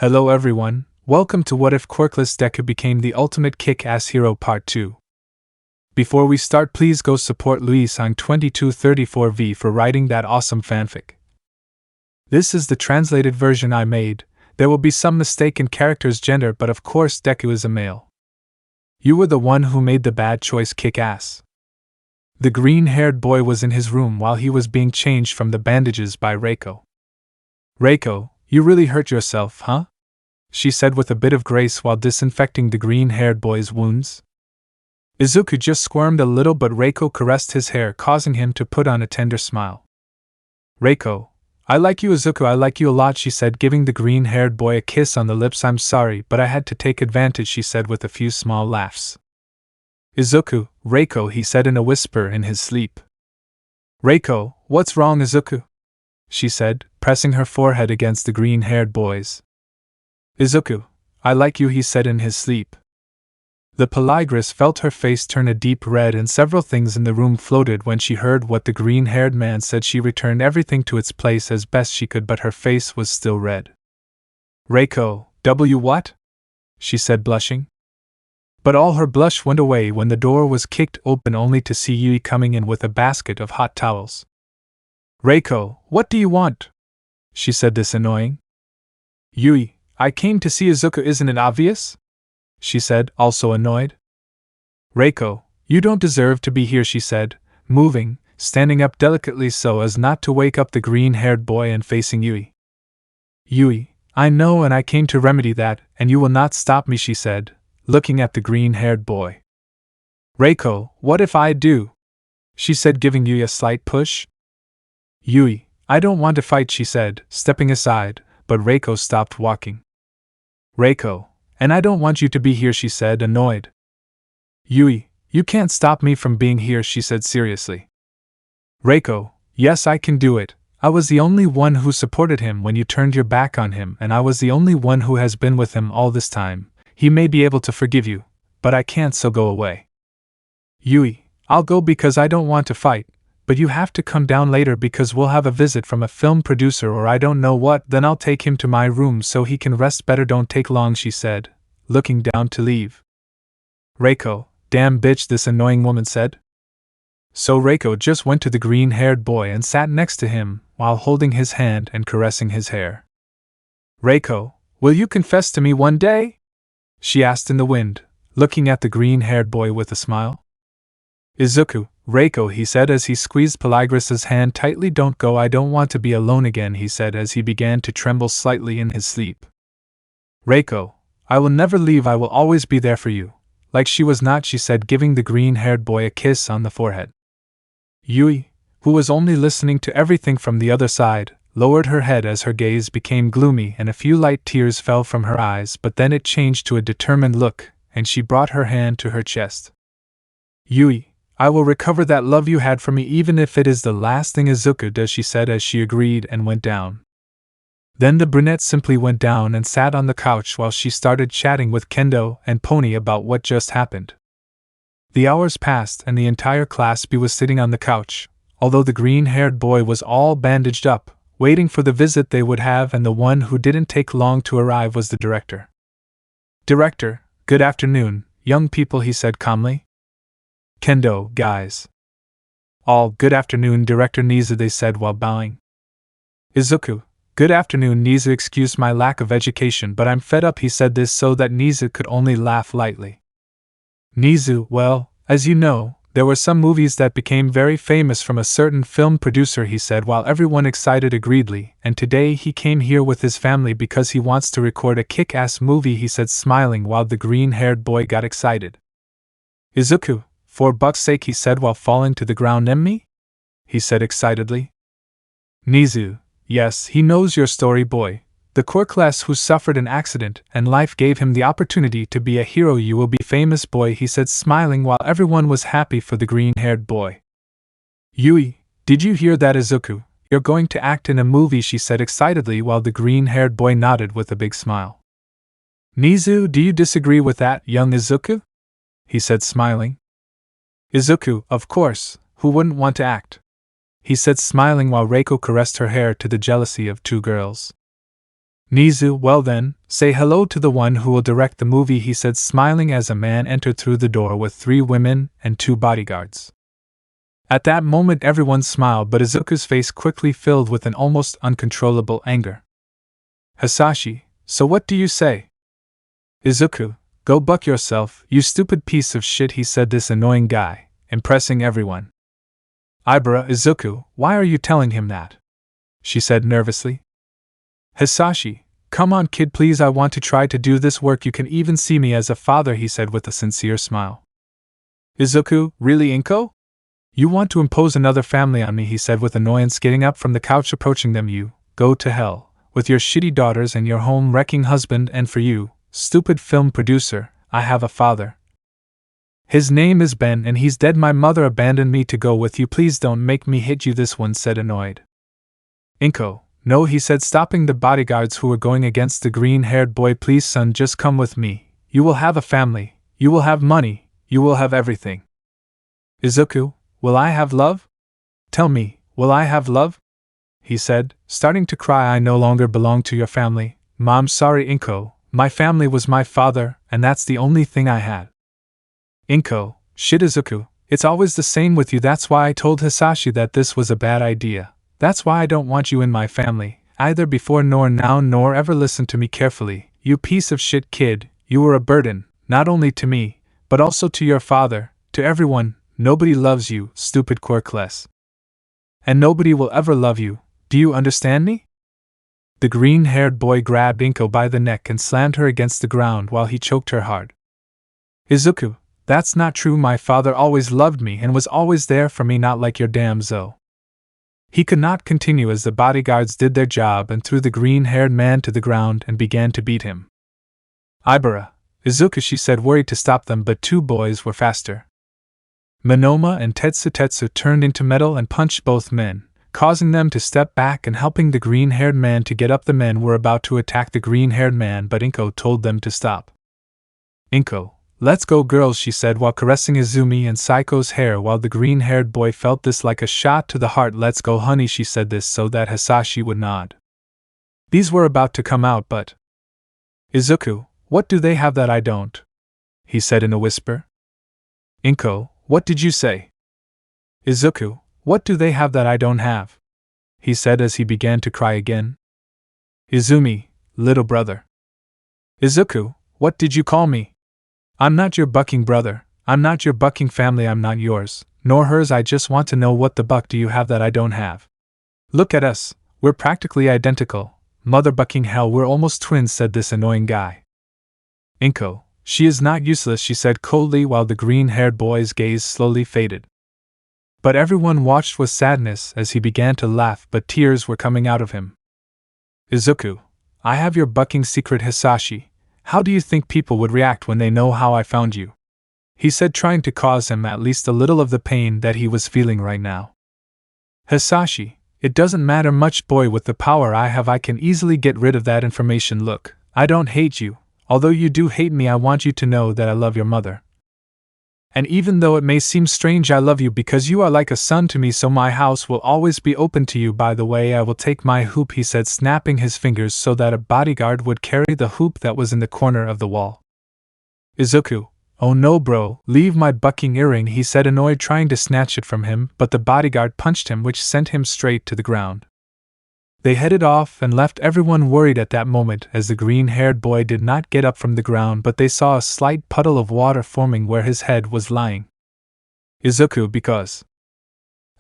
Hello everyone, welcome to What If Quirkless Deku Became the Ultimate Kick-Ass Hero Part 2. Before we start, please go support Luis on 2234V for writing that awesome fanfic. This is the translated version I made. There will be some mistake in character's gender, but of course Deku is a male. You were the one who made the bad choice, kick-ass. The green-haired boy was in his room while he was being changed from the bandages by Reiko. Reiko, you really hurt yourself, huh? She said with a bit of grace while disinfecting the green-haired boy's wounds. Izuku just squirmed a little, but Reiko caressed his hair, causing him to put on a tender smile. Reiko, I like you, Izuku, I like you a lot, she said, giving the green-haired boy a kiss on the lips. I'm sorry, but I had to take advantage, she said with a few small laughs. Izuku, Reiko, he said in a whisper in his sleep. Reiko, what's wrong, Izuku? She said, pressing her forehead against the green-haired boy's. Izuku, I like you, he said in his sleep. The Polygress felt her face turn a deep red, and several things in the room floated when she heard what the green-haired man said. She returned everything to its place as best she could, but her face was still red. Reiko, what? She said, blushing. But all her blush went away when the door was kicked open, only to see Yui coming in with a basket of hot towels. Reiko, what do you want? She said, this annoying. Yui, I came to see Izuku, isn't it obvious? She said, also annoyed. Reiko, you don't deserve to be here, she said, moving, standing up delicately so as not to wake up the green-haired boy and facing Yui. Yui, I know, and I came to remedy that, and you will not stop me, she said, looking at the green-haired boy. Reiko, what if I do? She said, giving Yui a slight push. Yui, I don't want to fight, she said, stepping aside, but Reiko stopped walking. Reiko, and I don't want you to be here, she said, annoyed. Yui, you can't stop me from being here, she said seriously. Reiko, yes, I can do it. I was the only one who supported him when you turned your back on him, and I was the only one who has been with him all this time. He may be able to forgive you, but I can't, so go away. Yui, I'll go because I don't want to fight, but you have to come down later because we'll have a visit from a film producer or I don't know what, then I'll take him to my room so he can rest better. Don't take long, she said, looking down to leave. Reiko, damn bitch, this annoying woman said. So Reiko just went to the green-haired boy and sat next to him while holding his hand and caressing his hair. Reiko, will you confess to me one day? She asked in the wind, looking at the green-haired boy with a smile. Izuku, Reiko, he said as he squeezed Polygress's hand tightly. Don't go, I don't want to be alone again, he said as he began to tremble slightly in his sleep. Reiko, I will never leave, I will always be there for you. Like she was not, she said, giving the green-haired boy a kiss on the forehead. Yui, who was only listening to everything from the other side, lowered her head as her gaze became gloomy and a few light tears fell from her eyes, but then it changed to a determined look, and she brought her hand to her chest. Yui, I will recover that love you had for me even if it is the last thing Izuku does, she said as she agreed and went down. Then the brunette simply went down and sat on the couch while she started chatting with Kendo and Pony about what just happened. The hours passed and the entire class B was sitting on the couch, although the green-haired boy was all bandaged up, waiting for the visit they would have, and the one who didn't take long to arrive was the director. Director, good afternoon, young people, he said calmly. Kendo, guys. All, good afternoon, Director Nizu, they said while bowing. Izuku, good afternoon, Nizu, excuse my lack of education, but I'm fed up, he said this so that Nizu could only laugh lightly. Nizu, well, as you know, there were some movies that became very famous from a certain film producer, he said while everyone excited agreedly, and today he came here with his family because he wants to record a kick-ass movie, he said smiling while the green-haired boy got excited. Izuku, for buck's sake, he said while falling to the ground. Me? He said excitedly. Nizu, yes, he knows your story, boy. The Quirkless who suffered an accident and life gave him the opportunity to be a hero. You will be famous, boy, he said smiling while everyone was happy for the green-haired boy. Yui, did you hear that, Izuku? You're going to act in a movie, she said excitedly while the green-haired boy nodded with a big smile. Nizu, do you disagree with that, young Izuku? He said smiling. Izuku, of course, who wouldn't want to act? He said smiling while Reiko caressed her hair to the jealousy of two girls. Nizu, well then, say hello to the one who will direct the movie, he said, smiling as a man entered through the door with 3 women and 2 bodyguards. At that moment everyone smiled, but Izuku's face quickly filled with an almost uncontrollable anger. Hisashi, so what do you say? Izuku, go buck yourself, you stupid piece of shit, he said, this annoying guy, impressing everyone. Ibara, Izuku, why are you telling him that? She said nervously. Hisashi, come on kid, please, I want to try to do this work, you can even see me as a father, he said with a sincere smile. Izuku, really, Inko? You want to impose another family on me, he said with annoyance, getting up from the couch, approaching them. You go to hell, with your shitty daughters and your home-wrecking husband, and for you, stupid film producer, I have a father. His name is Ben and he's dead. My mother abandoned me to go with you, please don't make me hit you, this one said, annoyed. Inko, no, he said, stopping the bodyguards who were going against the green-haired boy, please son, just come with me, you will have a family, you will have money, you will have everything. Izuku, will I have love? Tell me, will I have love? He said, starting to cry. I no longer belong to your family, Mom, sorry Inko, my family was my father, and that's the only thing I had. Inko, shit Izuku, it's always the same with you, that's why I told Hisashi that this was a bad idea. That's why I don't want you in my family, either before nor now, nor ever. Listen to me carefully, you piece of shit kid, you were a burden, not only to me, but also to your father, to everyone. Nobody loves you, stupid Quirkless. And nobody will ever love you, do you understand me? The green-haired boy grabbed Inko by the neck and slammed her against the ground while he choked her hard. Izuku, that's not true, my father always loved me and was always there for me, not like your damn Zo. He could not continue as the bodyguards did their job and threw the green-haired man to the ground and began to beat him. Ibara, Izuku, she said, worried to stop them, but 2 boys were faster. Monoma and Tetsu turned into metal and punched both men, causing them to step back and helping the green-haired man to get up. The men were about to attack the green-haired man, but Inko told them to stop. Inko, let's go girls, she said while caressing Izumi and Saiko's hair, while the green-haired boy felt this like a shot to the heart. Let's go honey, she said this so that Hisashi would nod. These were about to come out, but Izuku, what do they have that I don't? He said in a whisper. Inko, what did you say? Izuku, what do they have that I don't have? He said as he began to cry again. Izumi, little brother. Izuku, what did you call me? I'm not your bucking brother, I'm not your bucking family, I'm not yours, nor hers. I just want to know, what the buck do you have that I don't have? Look at us, we're practically identical. Mother bucking hell, we're almost twins, said this annoying guy. Inko, she is not useless, she said coldly while the green-haired boy's gaze slowly faded. But everyone watched with sadness as he began to laugh, but tears were coming out of him. Izuku, I have your bucking secret. Hisashi, how do you think people would react when they know how I found you? He said, trying to cause him at least a little of the pain that he was feeling right now. Hisashi, it doesn't matter much, boy, with the power I have I can easily get rid of that information. Look, I don't hate you, although you do hate me. I want you to know that I love your mother. And even though it may seem strange, I love you because you are like a son to me, so my house will always be open to you. By the way, I will take my hoop, he said, snapping his fingers so that a bodyguard would carry the hoop that was in the corner of the wall. Izuku, oh no bro, leave my bucking earring, he said, annoyed, trying to snatch it from him, but the bodyguard punched him, which sent him straight to the ground. They headed off and left everyone worried at that moment, as the green-haired boy did not get up from the ground, but they saw a slight puddle of water forming where his head was lying. Izuku, because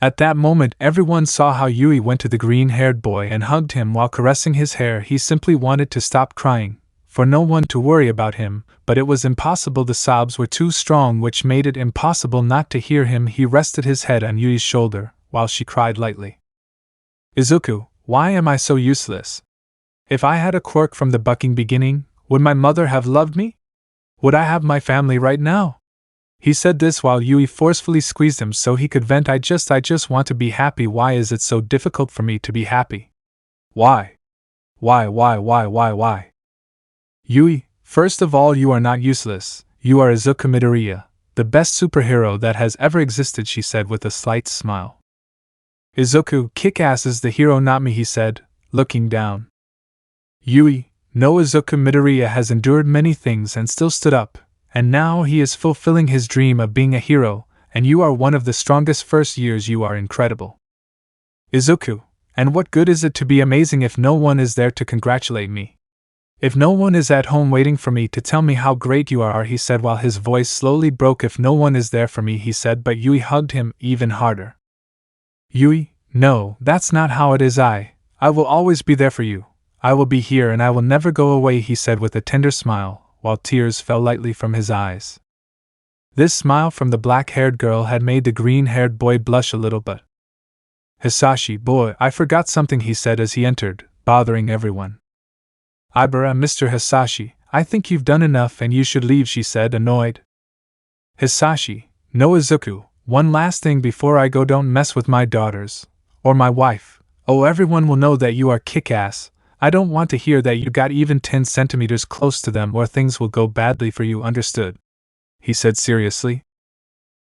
at that moment everyone saw how Yui went to the green-haired boy and hugged him while caressing his hair. He simply wanted to stop crying, for no one to worry about him, but it was impossible. The sobs were too strong, which made it impossible not to hear him. He rested his head on Yui's shoulder, while she cried lightly. Izuku, why am I so useless? If I had a quirk from the bucking beginning, would my mother have loved me? Would I have my family right now? He said this while Yui forcefully squeezed him so he could vent. I just want to be happy. Why is it so difficult for me to be happy? Why? Why? Yui, first of all, you are not useless. You are Izuku Midoriya, the best superhero that has ever existed, she said with a slight smile. Izuku, kick-ass is the hero, not me, he said, looking down. Yui, no Izuku Midoriya has endured many things and still stood up, and now he is fulfilling his dream of being a hero, and you are one of the strongest first years. You are incredible. Izuku, and what good is it to be amazing if no one is there to congratulate me? If no one is at home waiting for me to tell me how great you are, he said while his voice slowly broke. If no one is there for me, he said, but Yui hugged him even harder. Yui, no, that's not how it is. I will always be there for you. I will be here and I will never go away, he said with a tender smile, while tears fell lightly from his eyes. This smile from the black-haired girl had made the green-haired boy blush a little bit. Hisashi, boy, I forgot something, he said as he entered, bothering everyone. Ibara, Mr. Hisashi, I think you've done enough and you should leave, she said, annoyed. Hisashi, no Izuku, one last thing before I go, don't mess with my daughters. Or my wife. Oh, everyone will know that you are kick-ass. I don't want to hear that you got even 10 centimeters close to them or things will go badly for you, understood? He said seriously.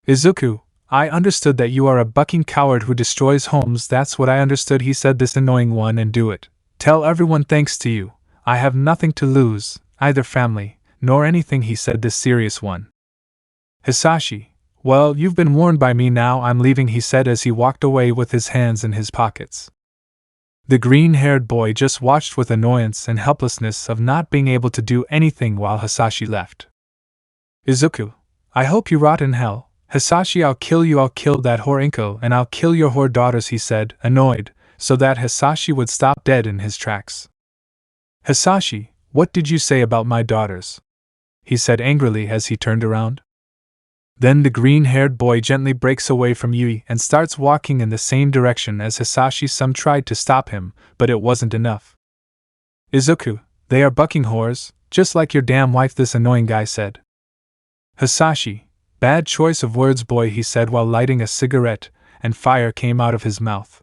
Izuku, I understood that you are a bucking coward who destroys homes, that's what I understood, he said, this annoying one, and do it. Tell everyone thanks to you. I have nothing to lose, either family, nor anything, he said, this serious one. Hisashi, well, you've been warned by me, now I'm leaving, he said as he walked away with his hands in his pockets. The green-haired boy just watched with annoyance and helplessness of not being able to do anything while Hisashi left. Izuku, I hope you rot in hell. Hisashi, I'll kill you, I'll kill that whore Inko, and I'll kill your whore daughters, he said, annoyed, so that Hisashi would stop dead in his tracks. Hisashi, what did you say about my daughters? He said angrily as he turned around. Then the green-haired boy gently breaks away from Yui and starts walking in the same direction as Hisashi. Some tried to stop him, but it wasn't enough. Izuku, they are bucking whores, just like your damn wife, this annoying guy said. Hisashi, bad choice of words, boy, he said while lighting a cigarette, and fire came out of his mouth.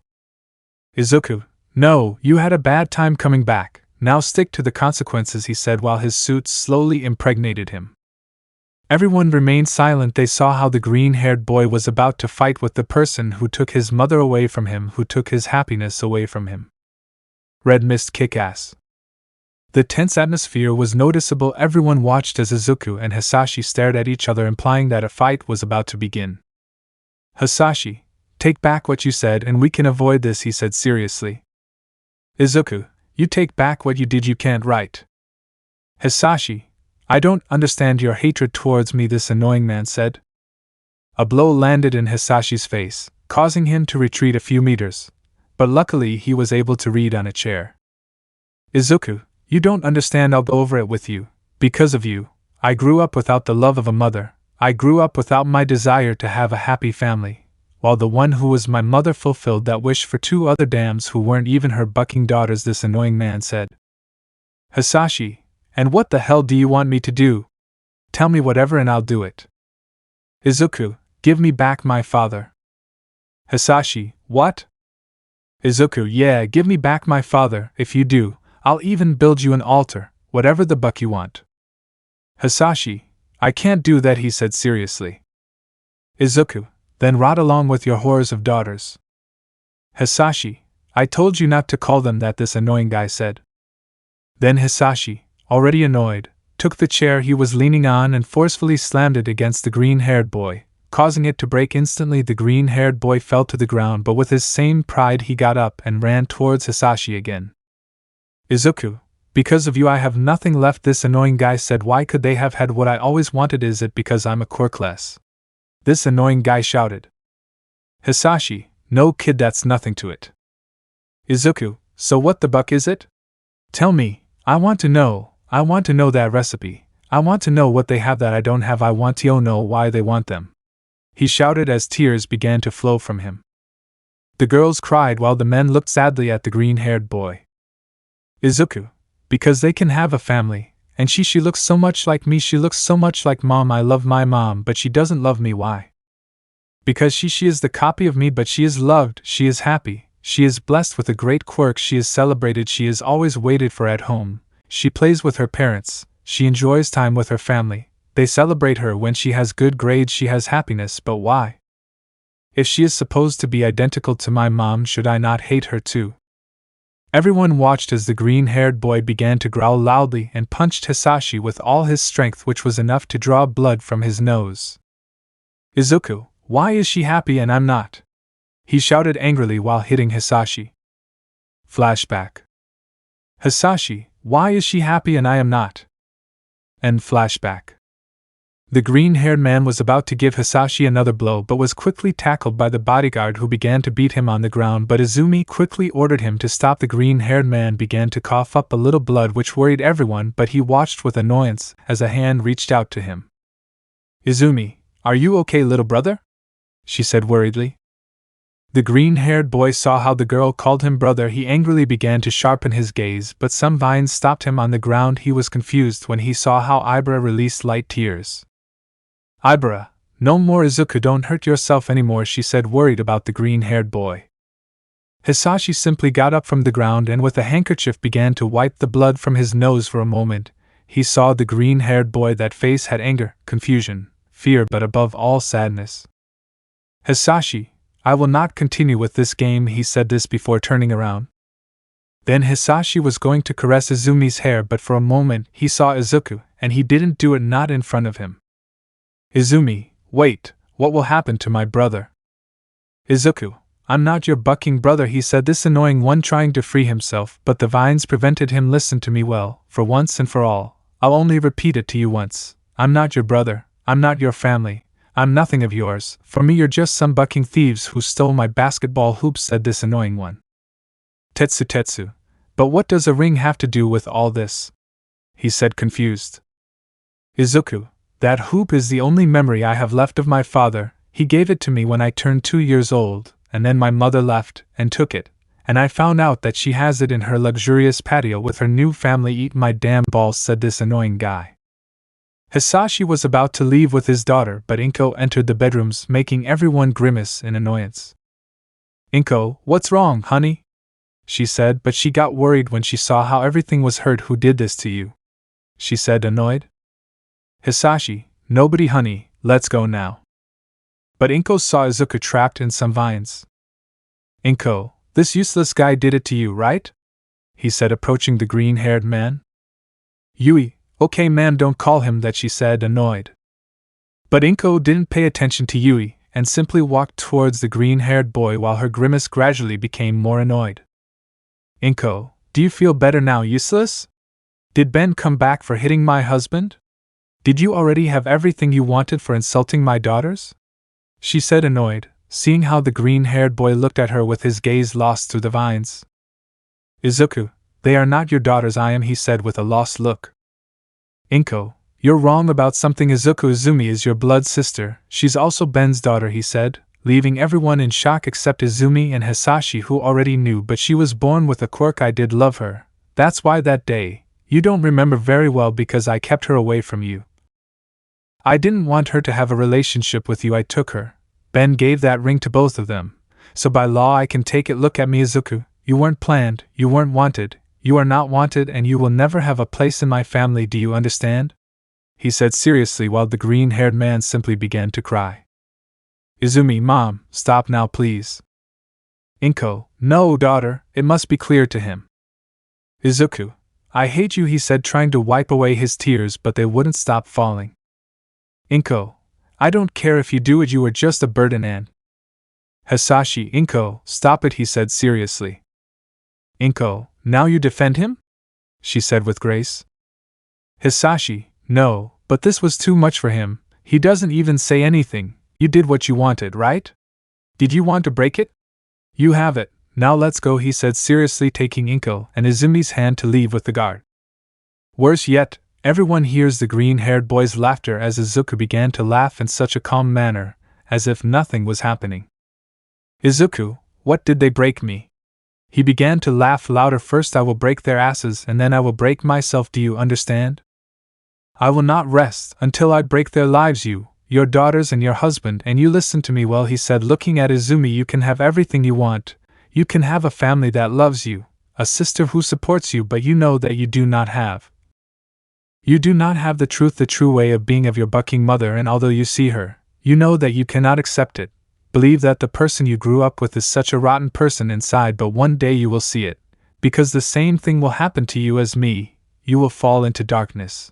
Izuku, no, you had a bad time coming back, now stick to the consequences, he said while his suit slowly impregnated him. Everyone remained silent. They saw how the green-haired boy was about to fight with the person who took his mother away from him, who took his happiness away from him. Red Mist kick-ass. The tense atmosphere was noticeable. Everyone watched as Izuku and Hisashi stared at each other, implying that a fight was about to begin. Hisashi, take back what you said and we can avoid this, he said seriously. Izuku, you take back what you did, you can't, right? Hisashi, I don't understand your hatred towards me, this annoying man said. A blow landed in Hisashi's face, causing him to retreat a few meters, but luckily he was able to read on a chair. Izuku, you don't understand, I'll go over it with you. Because of you, I grew up without the love of a mother, I grew up without my desire to have a happy family, while the one who was my mother fulfilled that wish for 2 other dams who weren't even her bucking daughters, this annoying man said. Hisashi, and what the hell do you want me to do? Tell me whatever and I'll do it. Izuku, give me back my father. Hisashi, what? Izuku, yeah, give me back my father. If you do, I'll even build you an altar, whatever the buck you want. Hisashi, I can't do that, he said seriously. Izuku, then rot along with your whores of daughters. Hisashi, I told you not to call them that, this annoying guy said. Then Hisashi, already annoyed, took the chair he was leaning on and forcefully slammed it against the green-haired boy, causing it to break instantly. The green-haired boy fell to the ground, but with his same pride he got up and ran towards Hisashi again. Izuku, because of you I have nothing left, this annoying guy said. Why could they have had what I always wanted? Is it because I'm a Quirkless? This annoying guy shouted. Hisashi, no kid, that's nothing to it. Izuku, so what the buck is it? Tell me, I want to know. I want to know that recipe. I want to know what they have that I don't have. I want to know why they want them. He shouted as tears began to flow from him. The girls cried while the men looked sadly at the green-haired boy. Izuku, because they can have a family, and she looks so much like me, she looks so much like mom. I love my mom, but she doesn't love me. Why? Because she is the copy of me, but she is loved, she is happy, she is blessed with a great quirk, she is celebrated, she is always waited for at home. She plays with her parents, she enjoys time with her family, they celebrate her when she has good grades, she has happiness, but why? If she is supposed to be identical to my mom, should I not hate her too? Everyone watched as the green-haired boy began to growl loudly and punched Hisashi with all his strength, which was enough to draw blood from his nose. Izuku, why is she happy and I'm not? He shouted angrily while hitting Hisashi. Flashback. Hisashi, why is she happy and I am not? End flashback. The green-haired man was about to give Hisashi another blow but was quickly tackled by the bodyguard, who began to beat him on the ground, but Izumi quickly ordered him to stop. The green-haired man began to cough up a little blood, which worried everyone, but he watched with annoyance as a hand reached out to him. Izumi, are you okay, little brother? She said worriedly. The green-haired boy saw how the girl called him brother. He angrily began to sharpen his gaze, but some vines stopped him on the ground. He was confused when he saw how Ibra released light tears. Ibra, no more. Izuku, don't hurt yourself anymore, she said, worried about the green-haired boy. Hisashi simply got up from the ground and with a handkerchief began to wipe the blood from his nose. For a moment, he saw the green-haired boy. That face had anger, confusion, fear, but above all sadness. Hisashi, I will not continue with this game, he said this before turning around. Then Hisashi was going to caress Izumi's hair, but for a moment he saw Izuku, and he didn't do it, not in front of him. Izumi, wait, what will happen to my brother? Izuku, I'm not your bucking brother, he said, this annoying one trying to free himself, but the vines prevented him. Listen to me well, for once and for all, I'll only repeat it to you once. I'm not your brother, I'm not your family, I'm nothing of yours. For me you're just some bucking thieves who stole my basketball hoops, said this annoying one. Tetsu, but what does a ring have to do with all this? He said, confused. Izuku, that hoop is the only memory I have left of my father. He gave it to me when I turned 2 years old, and then my mother left and took it, and I found out that she has it in her luxurious patio with her new family. Eat my damn balls, said this annoying guy. Hisashi was about to leave with his daughter, but Inko entered the bedrooms, making everyone grimace in annoyance. Inko, what's wrong, honey? She said, but she got worried when she saw how everything was hurt. Who did this to you? She said, annoyed. Hisashi, nobody, honey, let's go now. But Inko saw Izuku trapped in some vines. Inko, this useless guy did it to you, right? He said, approaching the green-haired man. Yui, okay man, don't call him that, she said, annoyed. But Inko didn't pay attention to Yui and simply walked towards the green-haired boy while her grimace gradually became more annoyed. Inko, do you feel better now, useless? Did Ben come back for hitting my husband? Did you already have everything you wanted for insulting my daughters? She said, annoyed, seeing how the green-haired boy looked at her with his gaze lost through the vines. Izuku, they are not your daughters, I am, he said with a lost look. Inko, you're wrong about something. Izuku, Izumi is your blood sister, she's also Ben's daughter, he said, leaving everyone in shock except Izumi and Hisashi, who already knew, but she was born with a quirk. I did love her, that's why that day, you don't remember very well because I kept her away from you. I didn't want her to have a relationship with you, I took her. Ben gave that ring to both of them, so by law I can take it. Look at me, Izuku, you weren't planned, you weren't wanted, you are not wanted, and you will never have a place in my family, do you understand? He said seriously while the green-haired man simply began to cry. Izumi, mom, stop now please. Inko, no daughter, it must be clear to him. Izuku, I hate you, he said, trying to wipe away his tears, but they wouldn't stop falling. Inko, I don't care if you do it, you are just a burden. And Hisashi, Inko, stop it, he said seriously. Inko, now you defend him? She said with grace. Hisashi, no, but this was too much for him, he doesn't even say anything. You did what you wanted, right? Did you want to break it? You have it, now let's go, he said seriously, taking Inko and Izumi's hand to leave with the guard. Worse yet, everyone hears the green-haired boy's laughter as Izuku began to laugh in such a calm manner, as if nothing was happening. Izuku, what did they break me? He began to laugh louder. First I will break their asses and then I will break myself, do you understand? I will not rest until I break their lives, you, your daughters and your husband, and you listen to me well, he said, looking at Izumi. You can have everything you want, you can have a family that loves you, a sister who supports you, but you know that you do not have. You do not have the truth, the true way of being of your bucking mother, and although you see her, you know that you cannot accept it, believe that the person you grew up with is such a rotten person inside, but one day you will see it, Because the same thing will happen to you as me, you will fall into darkness.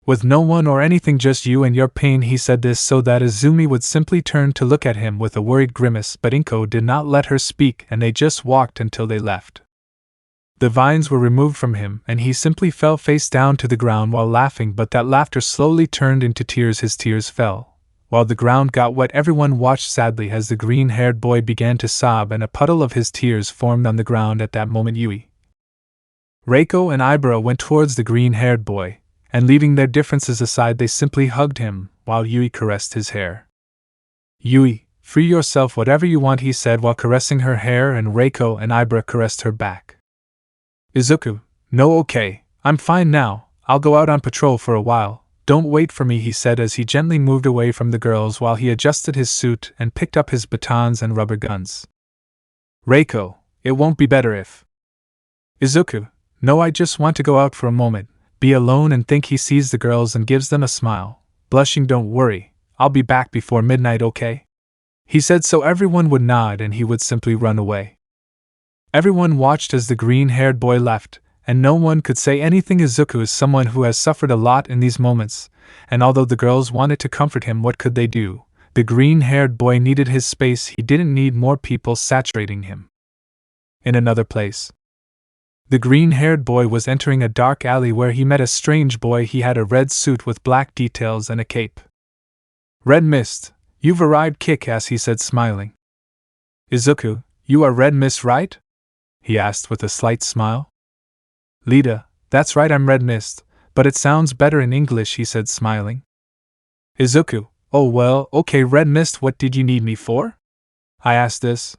With no one or anything, just you and your pain. He said this so that Izumi would simply turn to look at him with a worried grimace, but Inko did not let her speak and they just walked until they left. The vines were removed from him and he simply fell face down to the ground while laughing, but that laughter slowly turned into tears. His tears fell. While the ground got wet, everyone watched sadly as the green-haired boy began to sob and a puddle of his tears formed on the ground. At that moment, Yui, Reiko and Ibra went towards the green-haired boy, and leaving their differences aside they simply hugged him, while Yui caressed his hair. "Yui, free yourself whatever you want," he said while caressing her hair, and Reiko and Ibra caressed her back. "Izuku, no, okay, I'm fine now, I'll go out on patrol for a while. Don't wait for me," he said as he gently moved away from the girls while he adjusted his suit and picked up his batons and rubber guns. "Reiko, it won't be better if..." "Izuku, no, I just want to go out for a moment, be alone and think." He sees the girls and gives them a smile, blushing. "Don't worry, I'll be back before midnight, okay?" He said so everyone would nod and he would simply run away. Everyone watched as the green-haired boy left, and no one could say anything. Izuku is someone who has suffered a lot in these moments, and although the girls wanted to comfort him, what could they do? The green-haired boy needed his space. He didn't need more people saturating him. In another place, the green-haired boy was entering a dark alley where he met a strange boy. He had a red suit with black details and a cape. "Red Mist, you've arrived, kick-ass," he said, smiling. "Izuku, you are Red Mist, right?" he asked with a slight smile. "Lita, that's right, I'm Red Mist, but it sounds better in English," he said, smiling. "Izuku, oh well, okay, Red Mist, what did you need me for?" I asked this.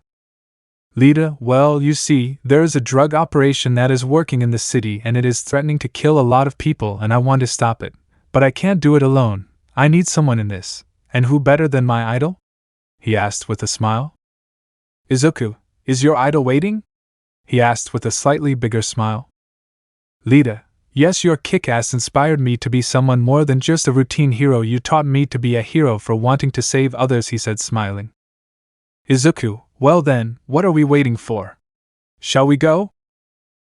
"Lita, well, you see, there is a drug operation that is working in the city and it is threatening to kill a lot of people and I want to stop it, but I can't do it alone, I need someone in this, and who better than my idol?" he asked with a smile. "Izuku, is your idol waiting?" he asked with a slightly bigger smile. "Lita, yes, your kick-ass inspired me to be someone more than just a routine hero. You taught me to be a hero for wanting to save others," he said, smiling. "Izuku, well then, what are we waiting for? Shall we go?"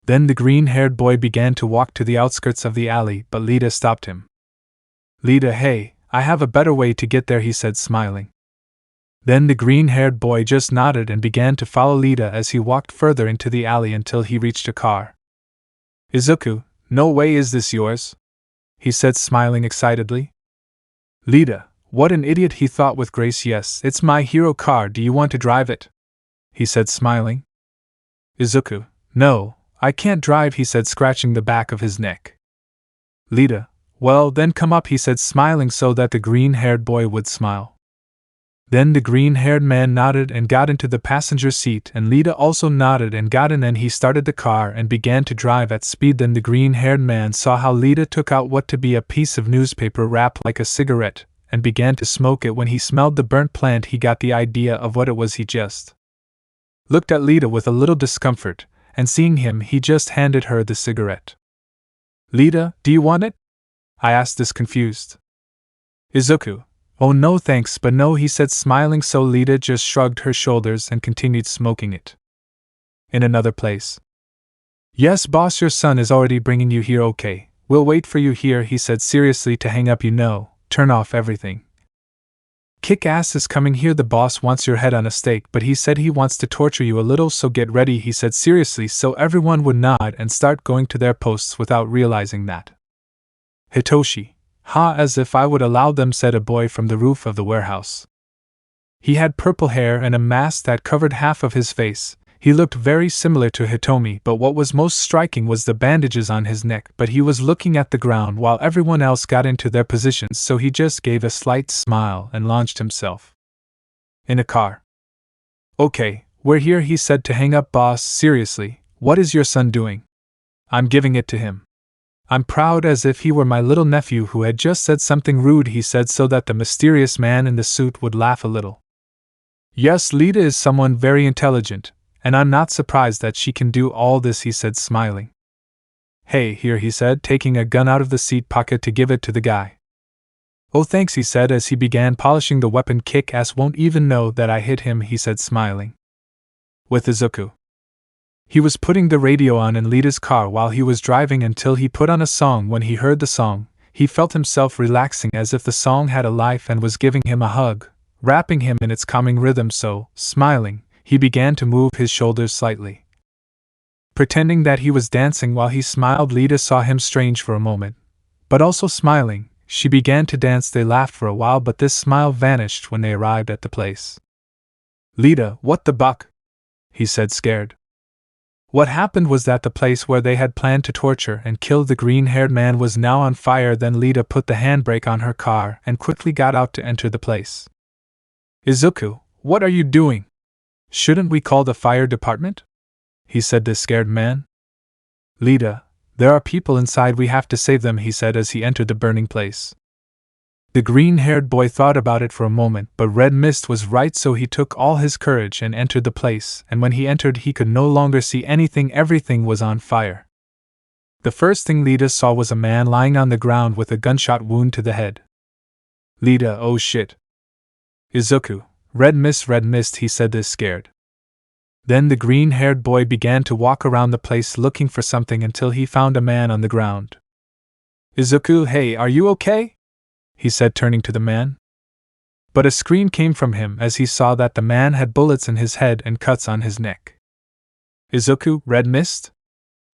Then the green-haired boy began to walk to the outskirts of the alley, but Lita stopped him. "Lita, hey, I have a better way to get there," he said, smiling. Then the green-haired boy just nodded and began to follow Lita as he walked further into the alley until he reached a car. "Izuku, no way, is this yours?" he said, smiling excitedly. "Lita, what an idiot," he thought with grace. "Yes, it's my hero car, do you want to drive it?" he said, smiling. "Izuku, no, I can't drive," he said, scratching the back of his neck. "Lita, well then come up," he said, smiling so that the green-haired boy would smile. Then the green-haired man nodded and got into the passenger seat, and Lita also nodded and got in. Then he started the car and began to drive at speed. Then the green-haired man saw how Lita took out what to be a piece of newspaper wrapped like a cigarette, and began to smoke it. When he smelled the burnt plant, he got the idea of what it was. He just looked at Lita with a little discomfort, and seeing him, he just handed her the cigarette. "Lita, do you want it?" I asked this confused. "Izuku, oh no thanks, but no," he said, smiling, so Lita just shrugged her shoulders and continued smoking it. In another place, "Yes boss, your son is already bringing you here, okay, we'll wait for you here," he said seriously. "To hang up, turn off everything. Kick-ass is coming here. The boss wants your head on a stake, but he said he wants to torture you a little, so get ready," he said seriously, so everyone would nod and start going to their posts without realizing that. "Hitoshi, ha, as if I would allow them," said a boy from the roof of the warehouse. He had purple hair and a mask that covered half of his face. He looked very similar to Hitomi, but what was most striking was the bandages on his neck. But he was looking at the ground while everyone else got into their positions, so he just gave a slight smile and launched himself in a car. "Okay, we're here," he said. "To hang up, boss, seriously, what is your son doing?" "I'm giving it to him. I'm proud," as if he were my little nephew who had just said something rude, he said so that the mysterious man in the suit would laugh a little. "Yes, Lita is someone very intelligent, and I'm not surprised that she can do all this," he said, smiling. "Hey, here," he said, taking a gun out of the seat pocket to give it to the guy. "Oh thanks," he said as he began polishing the weapon. "Kick-ass won't even know that I hit him," he said, smiling. "With Izuku." He was putting the radio on in Lita's car while he was driving until he put on a song. When he heard the song, he felt himself relaxing as if the song had a life and was giving him a hug, wrapping him in its calming rhythm. So, smiling, he began to move his shoulders slightly, pretending that he was dancing while he smiled. Lita saw him strange for a moment, but also smiling. She began to dance. They laughed for a while, but this smile vanished when they arrived at the place. "Lita, what the buck?" he said, scared. What happened was that the place where they had planned to torture and kill the green-haired man was now on fire. Then Lita put the handbrake on her car and quickly got out to enter the place. "Izuku, what are you doing? Shouldn't we call the fire department?" he said to the scared man. "Lita, there are people inside, we have to save them," he said as he entered the burning place. The green-haired boy thought about it for a moment, but Red Mist was right, so he took all his courage and entered the place, and when he entered he could no longer see anything. Everything was on fire. The first thing Lita saw was a man lying on the ground with a gunshot wound to the head. "Lita, oh shit. Izuku, Red Mist, he said this scared. Then the green-haired boy began to walk around the place looking for something until he found a man on the ground. "Izuku, hey, are you okay?" he said, turning to the man. But a scream came from him as he saw that the man had bullets in his head and cuts on his neck. "Izuku, Red Mist?"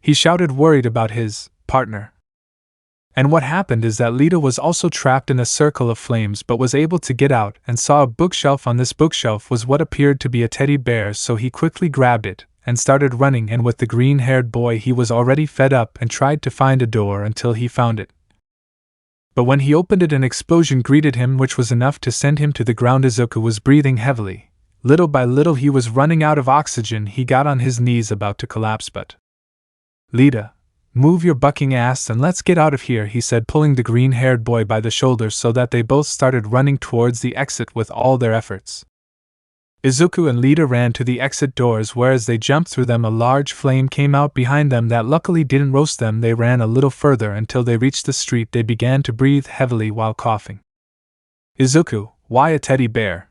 he shouted, worried about his partner. And what happened is that Lita was also trapped in a circle of flames but was able to get out and saw a bookshelf. On this bookshelf was what appeared to be a teddy bear, so he quickly grabbed it and started running, and with the green-haired boy he was already fed up and tried to find a door until he found it. But when he opened it, an explosion greeted him, which was enough to send him to the ground. Izuku was breathing heavily. Little by little he was running out of oxygen. He got on his knees about to collapse, but "Lita, move your bucking ass and let's get out of here," he said, pulling the green-haired boy by the shoulders so that they both started running towards the exit with all their efforts. Izuku and Lita ran to the exit doors, where as they jumped through them a large flame came out behind them that luckily didn't roast them. They ran a little further until they reached the street. They began to breathe heavily while coughing. "Izuku, why a teddy bear?"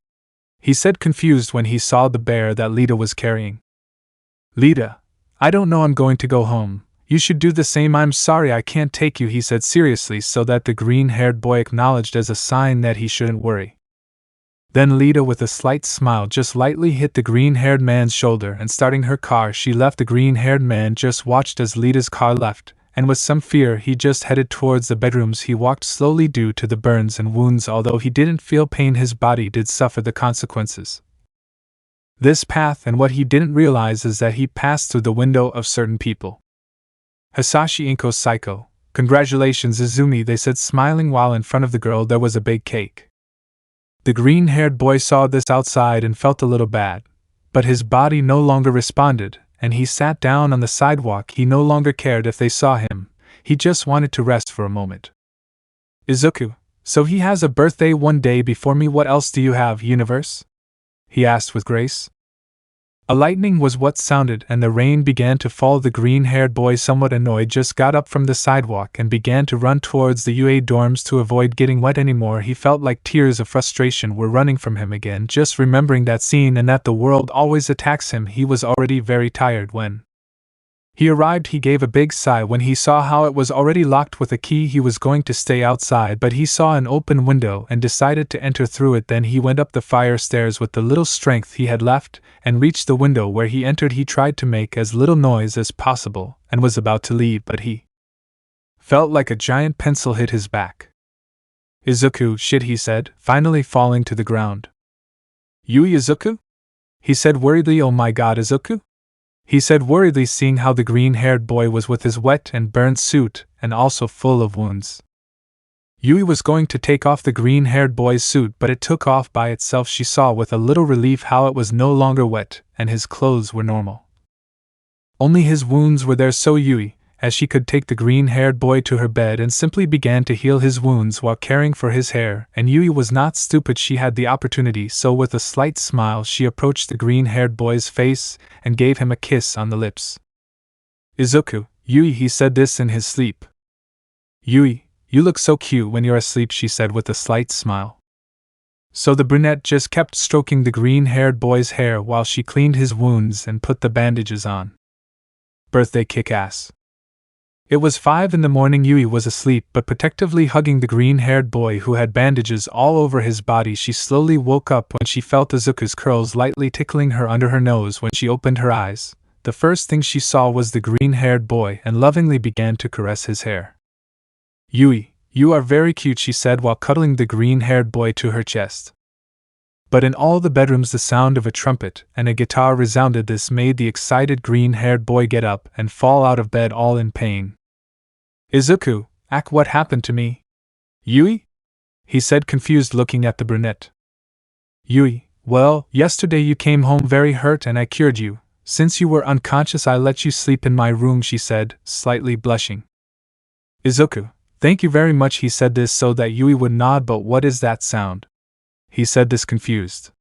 he said, confused when he saw the bear that Lita was carrying. "Lita, I don't know, I'm going to go home. You should do the same." "I'm sorry I can't take you," he said seriously, so that the green-haired boy acknowledged as a sign that he shouldn't worry. Then Lita, with a slight smile, just lightly hit the green-haired man's shoulder, and starting her car she left. The green-haired man just watched as Lita's car left, and with some fear he just headed towards the bedrooms. He walked slowly due to the burns and wounds. Although he didn't feel pain, his body did suffer the consequences. This path, and what he didn't realize is that he passed through the window of certain people. "Hisashi Inko Psycho, congratulations Izumi," they said, smiling, while in front of the girl there was a big cake. The green-haired boy saw this outside and felt a little bad, but his body no longer responded, and he sat down on the sidewalk. He no longer cared if they saw him, he just wanted to rest for a moment. "Izuku, so he has a birthday one day before me. What else do you have, universe?" he asked with grace. A lightning was what sounded, and the rain began to fall. The green-haired boy, somewhat annoyed, just got up from the sidewalk and began to run towards the UA dorms to avoid getting wet anymore. He felt like tears of frustration were running from him again, just remembering that scene and that the world always attacks him. He was already very tired when he arrived. He gave a big sigh when he saw how it was already locked with a key. He was going to stay outside, but he saw an open window and decided to enter through it. Then he went up the fire stairs with the little strength he had left and reached the window. Where he entered, he tried to make as little noise as possible and was about to leave, but he felt like a giant pencil hit his back. "Izuku, shit," he said, finally falling to the ground. "Yui, Izuku?" he said worriedly. "Oh my god, Izuku?" he said worriedly, seeing how the green-haired boy was with his wet and burned suit and also full of wounds. Yui was going to take off the green-haired boy's suit, but it took off by itself. She saw with a little relief how it was no longer wet and his clothes were normal. Only his wounds were there, so Yui, as she could, take the green-haired boy to her bed and simply began to heal his wounds while caring for his hair. And Yui was not stupid, she had the opportunity, so with a slight smile she approached the green-haired boy's face and gave him a kiss on the lips. "Izuku, Yui," he said this in his sleep. "Yui, you look so cute when you're asleep," she said with a slight smile. So the brunette just kept stroking the green-haired boy's hair while she cleaned his wounds and put the bandages on. Birthday kick-ass. It was 5 in the morning. Yui was asleep but protectively hugging the green-haired boy who had bandages all over his body. She slowly woke up when she felt Izuku's curls lightly tickling her under her nose. When she opened her eyes, the first thing she saw was the green-haired boy and lovingly began to caress his hair. "Yui, you are very cute," she said while cuddling the green-haired boy to her chest. But in all the bedrooms the sound of a trumpet and a guitar resounded. This made the excited green-haired boy get up and fall out of bed all in pain. "Izuku, what happened to me?" "Yui?" he said, confused, looking at the brunette. "Yui, well, yesterday you came home very hurt and I cured you. Since you were unconscious I let you sleep in my room," she said, slightly blushing. "Izuku, thank you very much." He said this so that Yui would nod. "But what is that sound?" he said, this confused.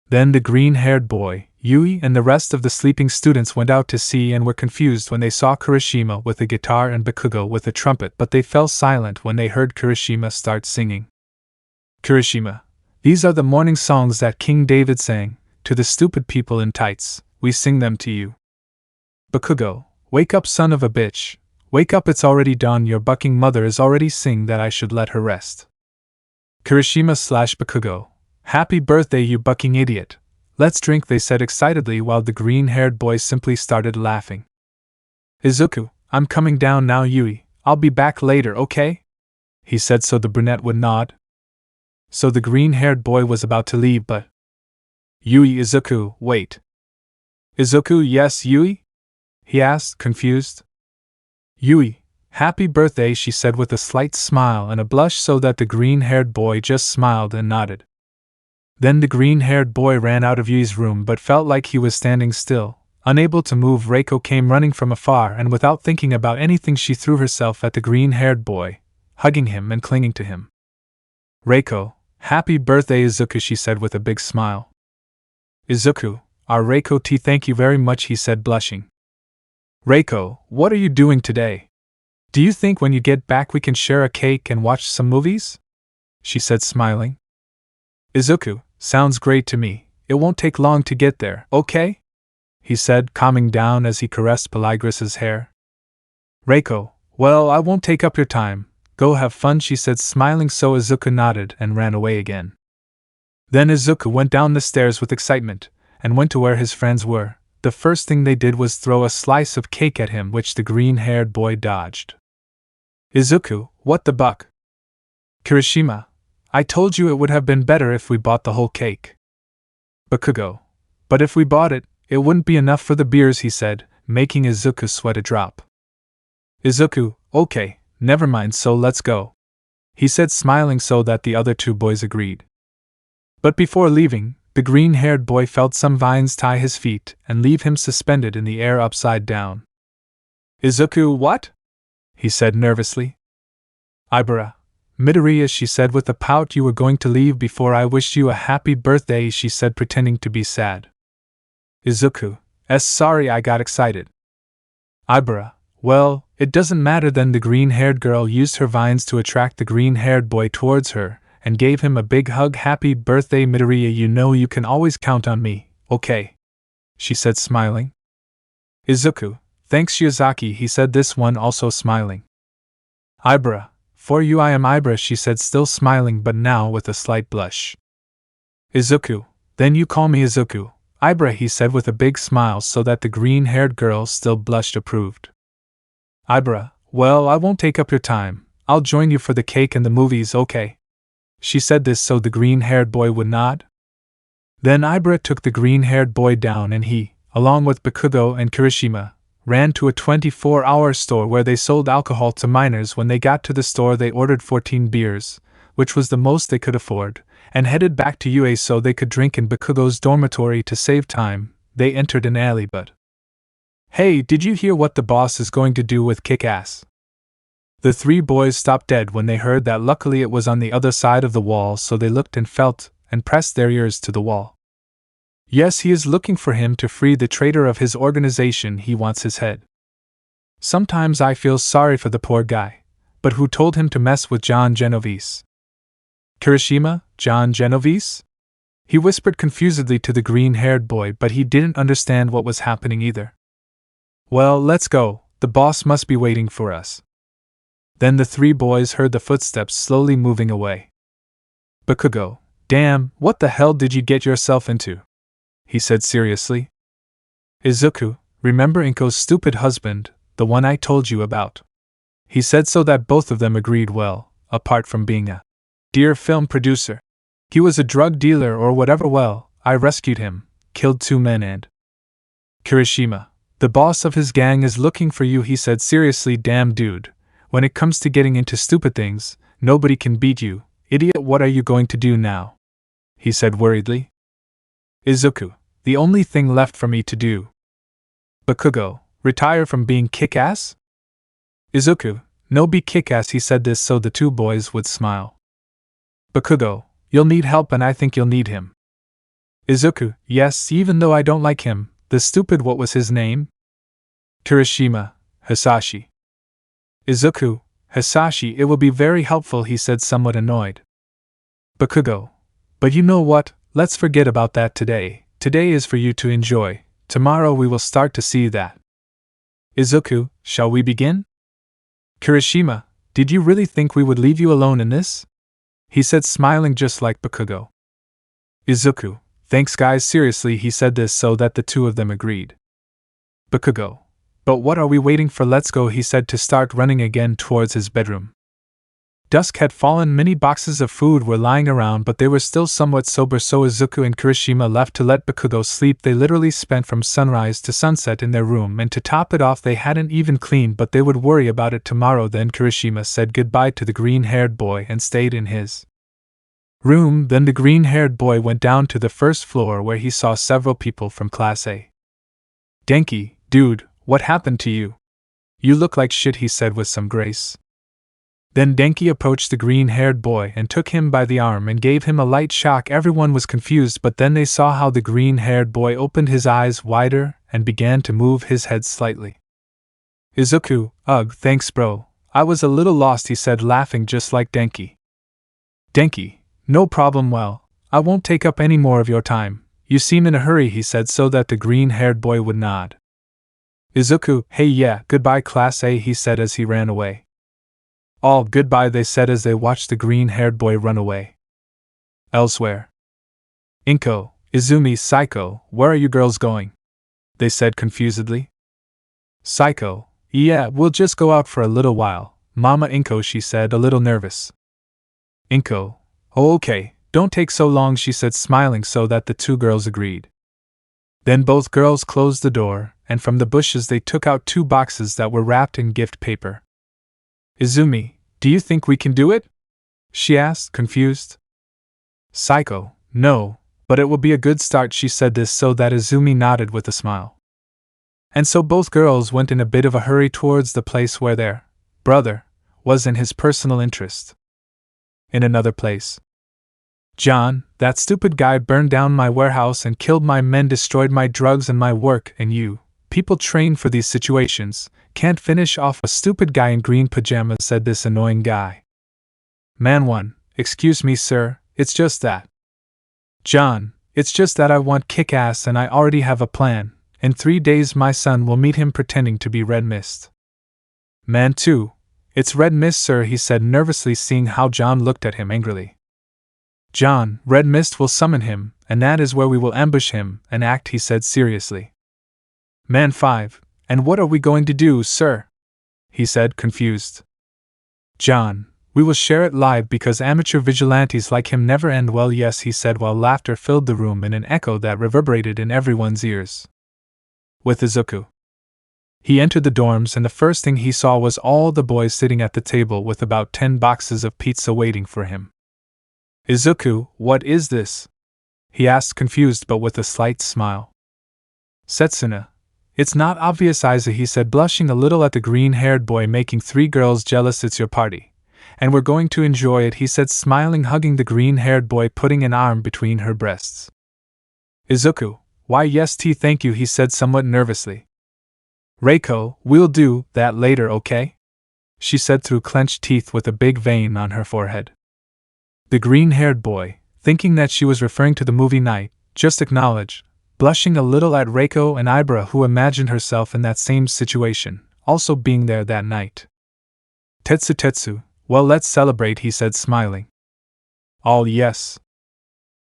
Then the green-haired boy, Yui, and the rest of the sleeping students went out to see and were confused when they saw Kirishima with a guitar and Bakugo with a trumpet, but they fell silent when they heard Kirishima start singing. "Kirishima, these are the morning songs that King David sang, to the stupid people in tights, we sing them to you." "Bakugo, wake up, son of a bitch, wake up, it's already dawn, your bucking mother is already sing that I should let her rest." Kirishima/Bakugo, "Happy birthday, you bucking idiot. Let's drink," they said excitedly while the green-haired boy simply started laughing. "Izuku, I'm coming down now. Yui, I'll be back later, okay?" he said so the brunette would nod. So the green-haired boy was about to leave, but "Yui, Izuku, wait." "Izuku, yes, Yui?" he asked, confused. "Yui, happy birthday," she said with a slight smile and a blush so that the green-haired boy just smiled and nodded. Then the green-haired boy ran out of Yui's room but felt like he was standing still, unable to move. Reiko came running from afar and without thinking about anything she threw herself at the green-haired boy, hugging him and clinging to him. "Reiko, happy birthday, Izuku," she said with a big smile. "Izuku, our Reiko tea, thank you very much," he said, blushing. "Reiko, what are you doing today? Do you think when you get back we can share a cake and watch some movies?" she said, smiling. "Izuku, sounds great to me. It won't take long to get there, okay?" he said, calming down as he caressed Peligris's hair. "Reiko, well, I won't take up your time. Go have fun," she said, smiling, so Izuku nodded and ran away again. Then Izuku went down the stairs with excitement and went to where his friends were. The first thing they did was throw a slice of cake at him, which the green-haired boy dodged. "Izuku, what the buck?" "Kirishima, I told you it would have been better if we bought the whole cake." "Bakugo, but if we bought it, it wouldn't be enough for the beers," he said, making Izuku sweat a drop. "Izuku, okay, never mind, so let's go," he said, smiling so that the other two boys agreed. But before leaving, the green-haired boy felt some vines tie his feet and leave him suspended in the air upside down. "Izuku, what?" he said nervously. "Ibara, Midoriya," she said with a pout, "you were going to leave before I wished you a happy birthday," she said, pretending to be sad. "Izuku, sorry, I got excited." "Ibara, well, it doesn't matter then." The green-haired girl used her vines to attract the green-haired boy towards her and gave him a big hug. "Happy birthday, Midoriya, you know you can always count on me, okay?" she said, smiling. "Izuku, thanks Shiozaki," he said, this one also smiling. "Ibara, for you I am Ibara," she said, still smiling but now with a slight blush. "Izuku, then you call me Izuku, Ibara," he said with a big smile so that the green-haired girl still blushed approved. "Ibara, well, I won't take up your time, I'll join you for the cake and the movies, okay?" she said this so the green-haired boy would nod. Then Ibara took the green-haired boy down and he, along with Bakugo and Kirishima, ran to a 24-hour store where they sold alcohol to minors. When they got to the store they ordered 14 beers, which was the most they could afford, and headed back to UA so they could drink in Bakugo's dormitory to save time. They entered an alley but... "Hey, did you hear what the boss is going to do with Kick-Ass?" The three boys stopped dead when they heard that. Luckily it was on the other side of the wall, so they looked and felt and pressed their ears to the wall. "Yes, he is looking for him to free the traitor of his organization. He wants his head. Sometimes I feel sorry for the poor guy, but who told him to mess with John Genovese?" "Kirishima, John Genovese?" he whispered confusedly to the green-haired boy, but he didn't understand what was happening either. Well, let's go, the boss must be waiting for us. Then the three boys heard the footsteps slowly moving away. Bakugo, damn, what the hell did you get yourself into? He said seriously. Izuku, remember Inko's stupid husband, the one I told you about? He said so that both of them agreed well, apart from being a dear film producer. He was a drug dealer or whatever. Well, I rescued him, killed 2 men and… Kirishima, the boss of his gang is looking for you, he said seriously. Damn dude, when it comes to getting into stupid things, nobody can beat you, idiot. What are you going to do now? He said worriedly. Izuku, the only thing left for me to do. Bakugo, retire from being kick-ass? Izuku, no, be kick-ass. He said this so the two boys would smile. Bakugo, you'll need help and I think you'll need him. Izuku, yes, even though I don't like him, the stupid, what was his name? Kirishima, Hisashi. Izuku, Hisashi, it will be very helpful, he said somewhat annoyed. Bakugo, but you know what, let's forget about that today. Today is for you to enjoy. Tomorrow we will start to see that. Izuku, shall we begin? Kirishima, did you really think we would leave you alone in this? He said, smiling just like Bakugo. Izuku, thanks guys, seriously. He said this so that the two of them agreed. Bakugo, but what are we waiting for? Let's go, he said to start running again towards his bedroom. Dusk had fallen, many boxes of food were lying around, but they were still somewhat sober, so Izuku and Kirishima left to let Bakugo sleep. They literally spent from sunrise to sunset in their room, and to top it off they hadn't even cleaned, but they would worry about it tomorrow. Then Kirishima said goodbye to the green-haired boy and stayed in his room. Then the green-haired boy went down to the first floor where he saw several people from Class A. Denki, dude, what happened to you? You look like shit, he said with some grace. Then Denki approached the green-haired boy and took him by the arm and gave him a light shock. Everyone was confused, but then they saw how the green-haired boy opened his eyes wider and began to move his head slightly. Izuku, ugh, thanks bro, I was a little lost, he said, laughing just like Denki. Denki, no problem, well, I won't take up any more of your time. You seem in a hurry, he said so that the green-haired boy would nod. Izuku, hey yeah, goodbye Class A, he said as he ran away. All goodbye, they said as they watched the green-haired boy run away. Elsewhere. Inko, Izumi, Saiko, where are you girls going? They said confusedly. Saiko, yeah, we'll just go out for a little while, Mama. Inko, she said, a little nervous. Inko, oh okay, don't take so long, she said, smiling so that the two girls agreed. Then both girls closed the door, and from the bushes they took out 2 boxes that were wrapped in gift paper. Izumi, do you think we can do it? She asked, confused. Saiko, no, but it will be a good start, she said this so that Izumi nodded with a smile. And so both girls went in a bit of a hurry towards the place where their brother was in his personal interest. In another place. John, that stupid guy burned down my warehouse and killed my men, destroyed my drugs and my work, and you, people trained for these situations, can't finish off a stupid guy in green pajamas, said this annoying guy. Man 1, excuse me sir, it's just that. John, it's just that I want kick-ass and I already have a plan. In 3 days my son will meet him pretending to be Red Mist. Man 2, it's Red Mist sir, he said nervously, seeing how John looked at him angrily. John, Red Mist will summon him, and that is where we will ambush him and act, he said seriously. Man 5, and what are we going to do, sir? He said, confused. John, we will share it live because amateur vigilantes like him never end well, yes, he said while laughter filled the room in an echo that reverberated in everyone's ears. With Izuku. He entered the dorms and the first thing he saw was all the boys sitting at the table with about 10 boxes of pizza waiting for him. Izuku, what is this? He asked, confused but with a slight smile. Setsuna. It's not obvious, Aizawa, he said, blushing a little at the green-haired boy making 3 girls jealous. It's your party. And we're going to enjoy it, he said, smiling, hugging the green-haired boy, putting an arm between her breasts. Izuku, why yes thank you, he said somewhat nervously. Reiko, we'll do that later, okay? She said through clenched teeth with a big vein on her forehead. The green-haired boy, thinking that she was referring to the movie night, just acknowledged, blushing a little at Reiko and Ibra, who imagined herself in that same situation, also being there that night. Tetsu, well, let's celebrate, he said, smiling. All yes.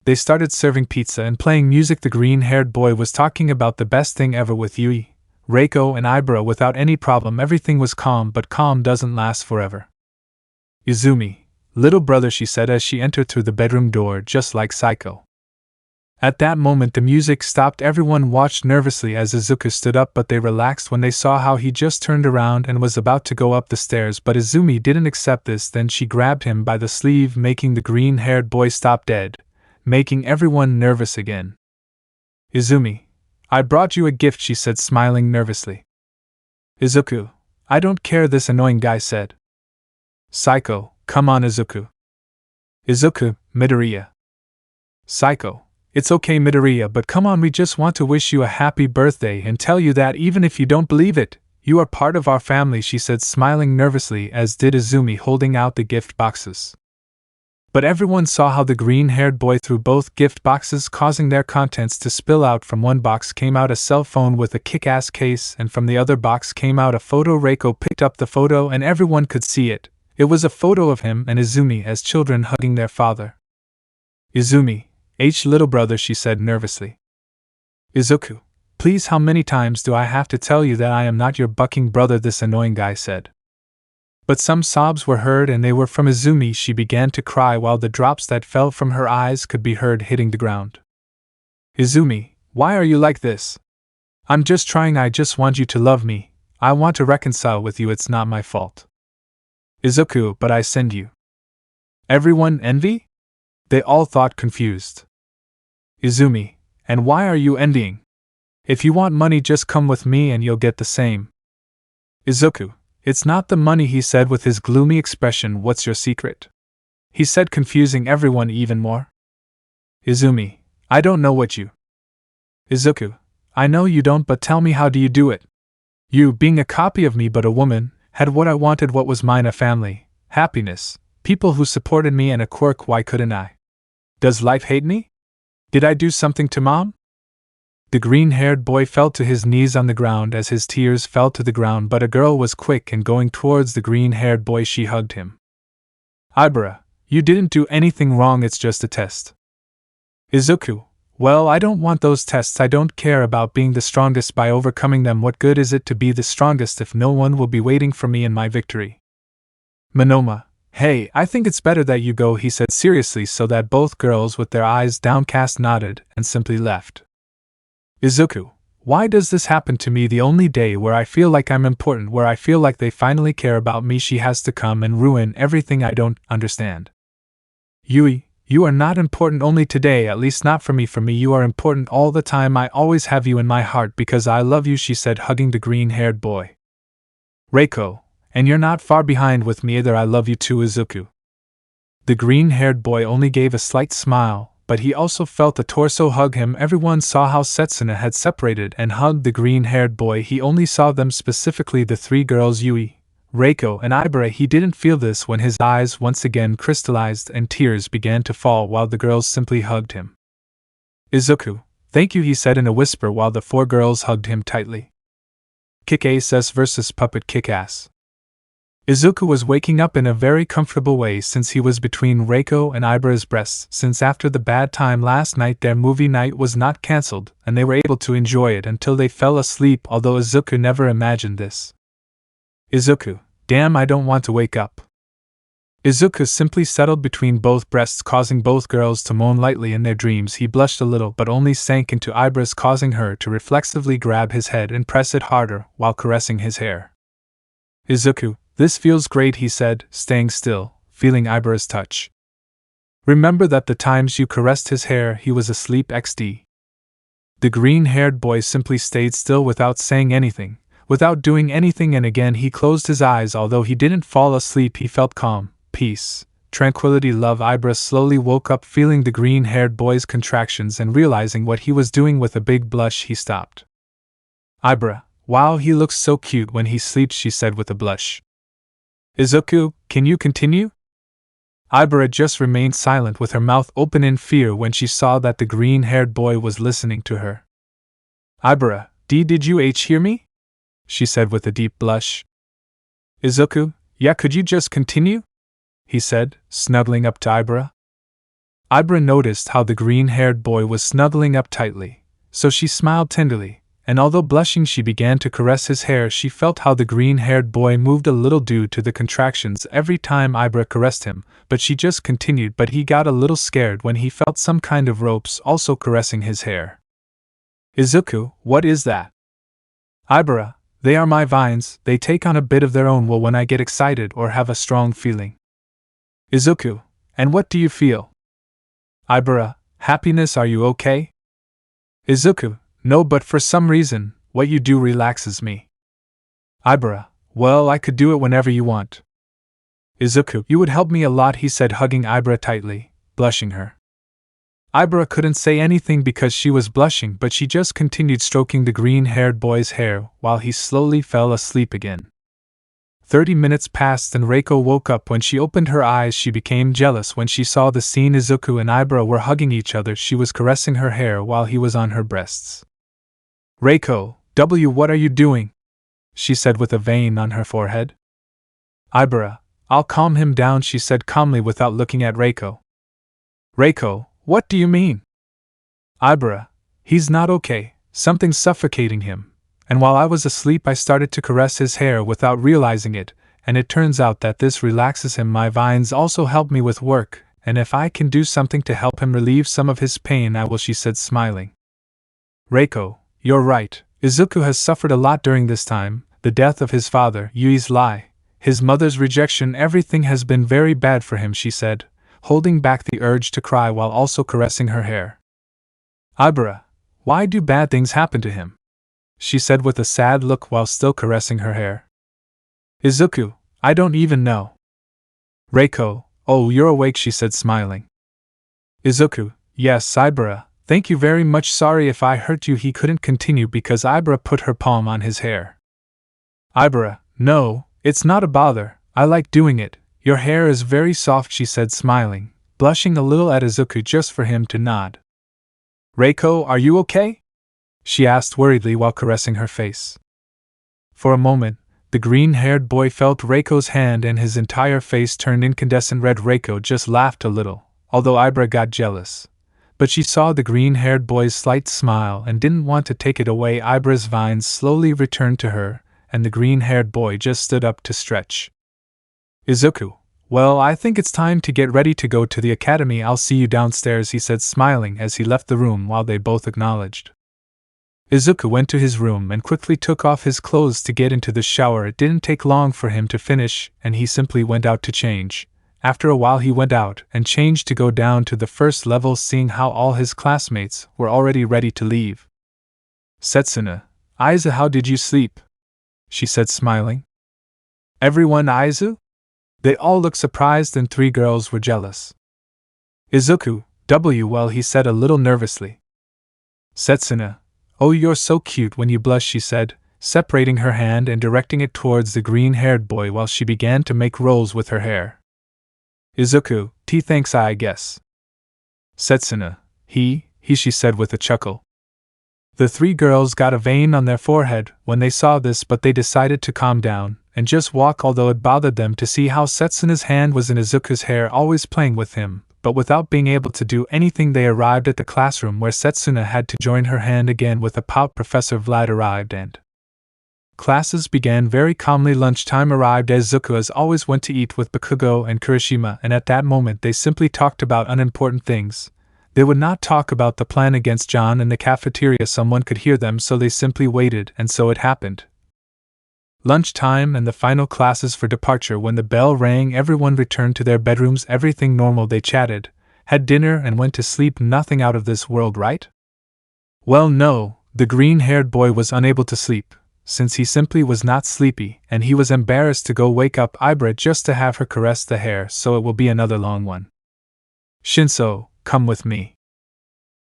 They started serving pizza and playing music. The green-haired boy was talking about the best thing ever with Yui, Reiko and Ibra without any problem. Everything was calm, but calm doesn't last forever. Izumi, little brother, she said as she entered through the bedroom door, just like Psycho. At that moment the music stopped. Everyone watched nervously as Izuku stood up, but they relaxed when they saw how he just turned around and was about to go up the stairs, but Izumi didn't accept this. Then she grabbed him by the sleeve, making the green-haired boy stop dead, making everyone nervous again. Izumi, I brought you a gift, she said, smiling nervously. Izuku, I don't care, this annoying guy said. Psycho, come on Izuku. Izuku, Midoriya. Psycho, it's okay Midoriya, but come on, we just want to wish you a happy birthday and tell you that even if you don't believe it, you are part of our family, she said, smiling nervously, as did Izumi, holding out the gift boxes. But everyone saw how the green-haired boy threw both gift boxes, causing their contents to spill out. From one box came out a cell phone with a kick-ass case, and from the other box came out a photo. Reiko picked up the photo and everyone could see it. It was a photo of him and Izumi as children hugging their father. Izumi, little brother, she said nervously. Izuku, please, how many times do I have to tell you that I am not your bucking brother, this annoying guy said. But some sobs were heard and they were from Izumi. She began to cry while the drops that fell from her eyes could be heard hitting the ground. Izumi, why are you like this? I'm just trying, I just want you to love me, I want to reconcile with you, it's not my fault. Izuku, but I send you. Everyone envy? They all thought, confused. Izumi, and why are you envying? If you want money, just come with me and you'll get the same. Izuku, it's not the money, he said with his gloomy expression. What's your secret? He said, confusing everyone even more. Izumi, I don't know what you. Izuku, I know you don't, but tell me, how do you do it? You, being a copy of me but a woman, had what I wanted, what was mine, a family, happiness, people who supported me, and a quirk. Why couldn't I? Does life hate me? Did I do something to Mom? The green-haired boy fell to his knees on the ground as his tears fell to the ground, but a girl was quick and going towards the green-haired boy, she hugged him. Ibra, you didn't do anything wrong, it's just a test. Izuku, well, I don't want those tests, I don't care about being the strongest by overcoming them. What good is it to be the strongest if no one will be waiting for me in my victory? Monoma, hey, I think it's better that you go, he said seriously, so that both girls with their eyes downcast nodded and simply left. Izuku, why does this happen to me? The only day where I feel like I'm important, where I feel like they finally care about me, she has to come and ruin everything. I don't understand. Yui, you are not important only today, at least not for me. For me, you are important all the time. I always have you in my heart because I love you, she said, hugging the green-haired boy. Reiko, and you're not far behind with me either. I love you too, Izuku. The green-haired boy only gave a slight smile, but he also felt the torso hug him. Everyone saw how Setsuna had separated and hugged the green-haired boy. He only saw them, specifically the three girls, Yui, Reiko, and Ibra. He didn't feel this when his eyes once again crystallized and tears began to fall while the girls simply hugged him. Izuku, thank you, he said in a whisper while the four girls hugged him tightly. Kick-Ass vs Puppet Kick-Ass. Izuku was waking up in a very comfortable way since he was between Reiko and Ibra's breasts, since after the bad time last night their movie night was not cancelled and they were able to enjoy it until they fell asleep, although Izuku never imagined this. Izuku, damn, I don't want to wake up. Izuku simply settled between both breasts, causing both girls to moan lightly in their dreams. He blushed a little but only sank into Ibra's, causing her to reflexively grab his head and press it harder while caressing his hair. Izuku, this feels great, he said, staying still, feeling Ibra's touch. Remember that the times you caressed his hair he was asleep XD. The green-haired boy simply stayed still without saying anything, without doing anything, and again he closed his eyes. Although he didn't fall asleep, he felt calm, peace, tranquility, love. Ibra slowly woke up, feeling the green-haired boy's contractions and realizing what he was doing. With a big blush he stopped. Ibra, wow, he looks so cute when he sleeps, she said with a blush. Izuku, can you continue? Ibra just remained silent with her mouth open in fear when she saw that the green-haired boy was listening to her. Ibara, did you hear me? She said with a deep blush. Izuku, yeah, could you just continue? He said, snuggling up to Ibara. Ibara noticed how the green-haired boy was snuggling up tightly, so she smiled tenderly, and although blushing she began to caress his hair. She felt how the green-haired boy moved a little due to the contractions every time Ibara caressed him, but she just continued. But he got a little scared when he felt some kind of ropes also caressing his hair. Izuku, what is that? Ibara, they are my vines. They take on a bit of their own will when I get excited or have a strong feeling. Izuku, and what do you feel? Ibara, happiness. Are you okay? Izuku, no, but for some reason, what you do relaxes me. Ibara, well, I could do it whenever you want. Izuku, you would help me a lot, he said, hugging Ibara tightly, blushing her. Ibara couldn't say anything because she was blushing, but she just continued stroking the green-haired boy's hair while he slowly fell asleep again. 30 minutes passed and Reiko woke up. When she opened her eyes, she became jealous when she saw the scene. Izuku and Ibara were hugging each other. She was caressing her hair while he was on her breasts. Reiko, what are you doing? She said with a vein on her forehead. Ibara, I'll calm him down, she said calmly without looking at Reiko. Reiko, what do you mean? Ibara, he's not okay, something's suffocating him. And while I was asleep I started to caress his hair without realizing it, and it turns out that this relaxes him. My vines also help me with work, and if I can do something to help him relieve some of his pain I will, she said smiling. Reiko, you're right, Izuku has suffered a lot during this time, the death of his father, Yui's lie, his mother's rejection, everything has been very bad for him, she said, holding back the urge to cry while also caressing her hair. Ibara, why do bad things happen to him? She said with a sad look while still caressing her hair. Izuku, I don't even know. Reiko, oh, you're awake, she said smiling. Izuku, yes, Ibara, thank you very much. Sorry if I hurt you. He couldn't continue because Ibara put her palm on his hair. Ibara, no, it's not a bother, I like doing it. Your hair is very soft, she said smiling, blushing a little at Izuku just for him to nod. Reiko, are you okay? She asked worriedly while caressing her face. For a moment, the green-haired boy felt Reiko's hand and his entire face turned incandescent red. Reiko just laughed a little, although Ibara got jealous. But she saw the green-haired boy's slight smile and didn't want to take it away. Ibara's vines slowly returned to her, and the green-haired boy just stood up to stretch. Izuku, well, I think it's time to get ready to go to the academy. I'll see you downstairs, he said smiling as he left the room while they both acknowledged. Izuku went to his room and quickly took off his clothes to get into the shower. It didn't take long for him to finish, and he simply went out to change. After a while he went out and changed to go down to the first level, seeing how all his classmates were already ready to leave. Setsuna, Aiza, how did you sleep? She said smiling. Everyone, Aizu? They all looked surprised and 3 girls were jealous. Izuku, well, he said a little nervously. Setsuna, oh, you're so cute when you blush, she said, separating her hand and directing it towards the green-haired boy while she began to make rolls with her hair. Izuku, thanks, I guess. Setsuna, she said with a chuckle. The 3 girls got a vein on their forehead when they saw this, but they decided to calm down and just walk, although it bothered them to see how Setsuna's hand was in Izuku's hair, always playing with him. But without being able to do anything, they arrived at the classroom where Setsuna had to join her hand again. With a pout, Professor Vlad arrived and classes began very calmly. Lunchtime arrived. Izuku as always went to eat with Bakugo and Kirishima, and at that moment they simply talked about unimportant things. They would not talk about the plan against John in the cafeteria. Someone could hear them, so they simply waited, and so it happened. Lunchtime and the final classes for departure. When the bell rang, everyone returned to their bedrooms. Everything normal. They chatted, had dinner, and went to sleep. Nothing out of this world, right? Well, no, the green-haired boy was unable to sleep, since he simply was not sleepy, and he was embarrassed to go wake up Ibara just to have her caress the hair, so it will be another long one. Shinso, come with me.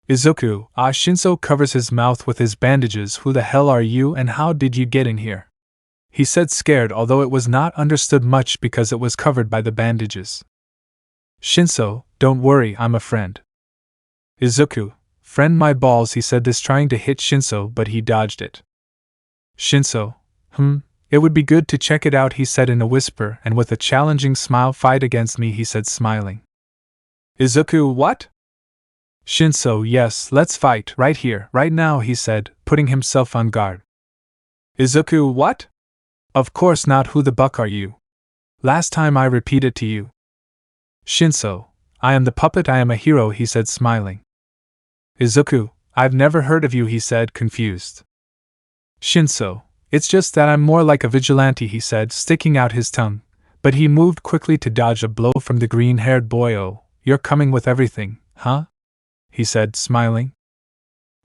Izuku, Shinso covers his mouth with his bandages. Who the hell are you and how did you get in here? He said, scared, although it was not understood much because it was covered by the bandages. Shinso, don't worry, I'm a friend. Izuku, Friend my balls, he said this trying to hit Shinso, but he dodged it. Shinso, it would be good to check it out, he said in a whisper, and with a challenging smile. Fight against me, he said smiling. Izuku, what? Shinso, yes, let's fight, right here, right now, he said, putting himself on guard. Izuku, what? Of course not, who the buck are you? Last time I repeated to you. Shinso, I am the puppet, I am a hero, he said smiling. Izuku, I've never heard of you, he said, confused. Shinso, it's just that I'm more like a vigilante, he said, sticking out his tongue, but he moved quickly to dodge a blow from the green-haired boy. Oh, you're coming with everything, huh? He said, smiling.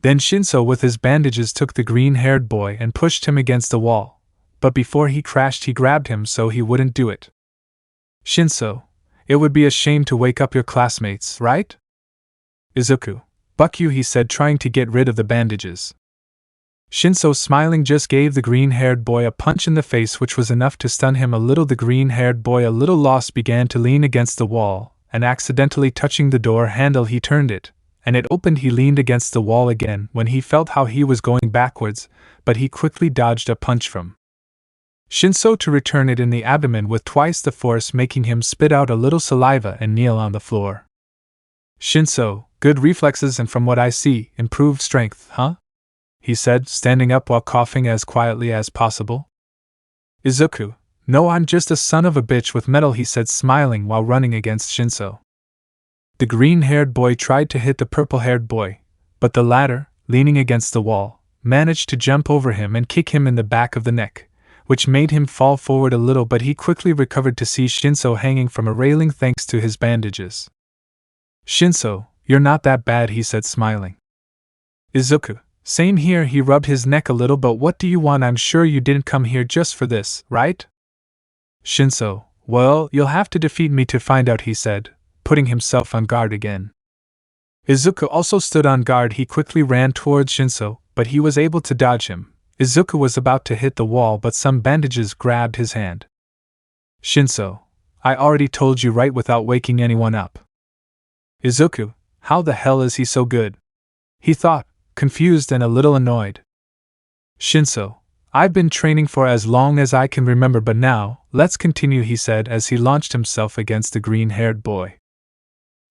Then Shinso with his bandages took the green-haired boy and pushed him against the wall, but before he crashed he grabbed him so he wouldn't do it. Shinso, it would be a shame to wake up your classmates, right? Izuku, buck you, he said, trying to get rid of the bandages. Shinso, smiling, just gave the green-haired boy a punch in the face which was enough to stun him a little. The green-haired boy, a little lost, began to lean against the wall, and accidentally touching the door handle he turned it, and it opened. He leaned against the wall again when he felt how he was going backwards, but he quickly dodged a punch from Shinso to return it in the abdomen with twice the force, making him spit out a little saliva and kneel on the floor. Shinso, good reflexes and from what I see, improved strength, huh? He said, standing up while coughing as quietly as possible. Izuku, no, I'm just a son of a bitch with metal, he said, smiling while running against Shinso. The green-haired boy tried to hit the purple-haired boy, but the latter, leaning against the wall, managed to jump over him and kick him in the back of the neck, which made him fall forward a little, but he quickly recovered to see Shinso hanging from a railing thanks to his bandages. Shinso, you're not that bad, he said, smiling. Izuku, same here, he rubbed his neck a little, but what do you want? I'm sure you didn't come here just for this, right? Shinso, well, you'll have to defeat me to find out, he said, putting himself on guard again. Izuku also stood on guard. He quickly ran towards Shinso, but he was able to dodge him. Izuku was about to hit the wall, but some bandages grabbed his hand. Shinso, I already told you right without waking anyone up. Izuku, how the hell is he so good? He thought, confused and a little annoyed. Shinso, I've been training for as long as I can remember, but now, let's continue, he said as he launched himself against the green-haired boy.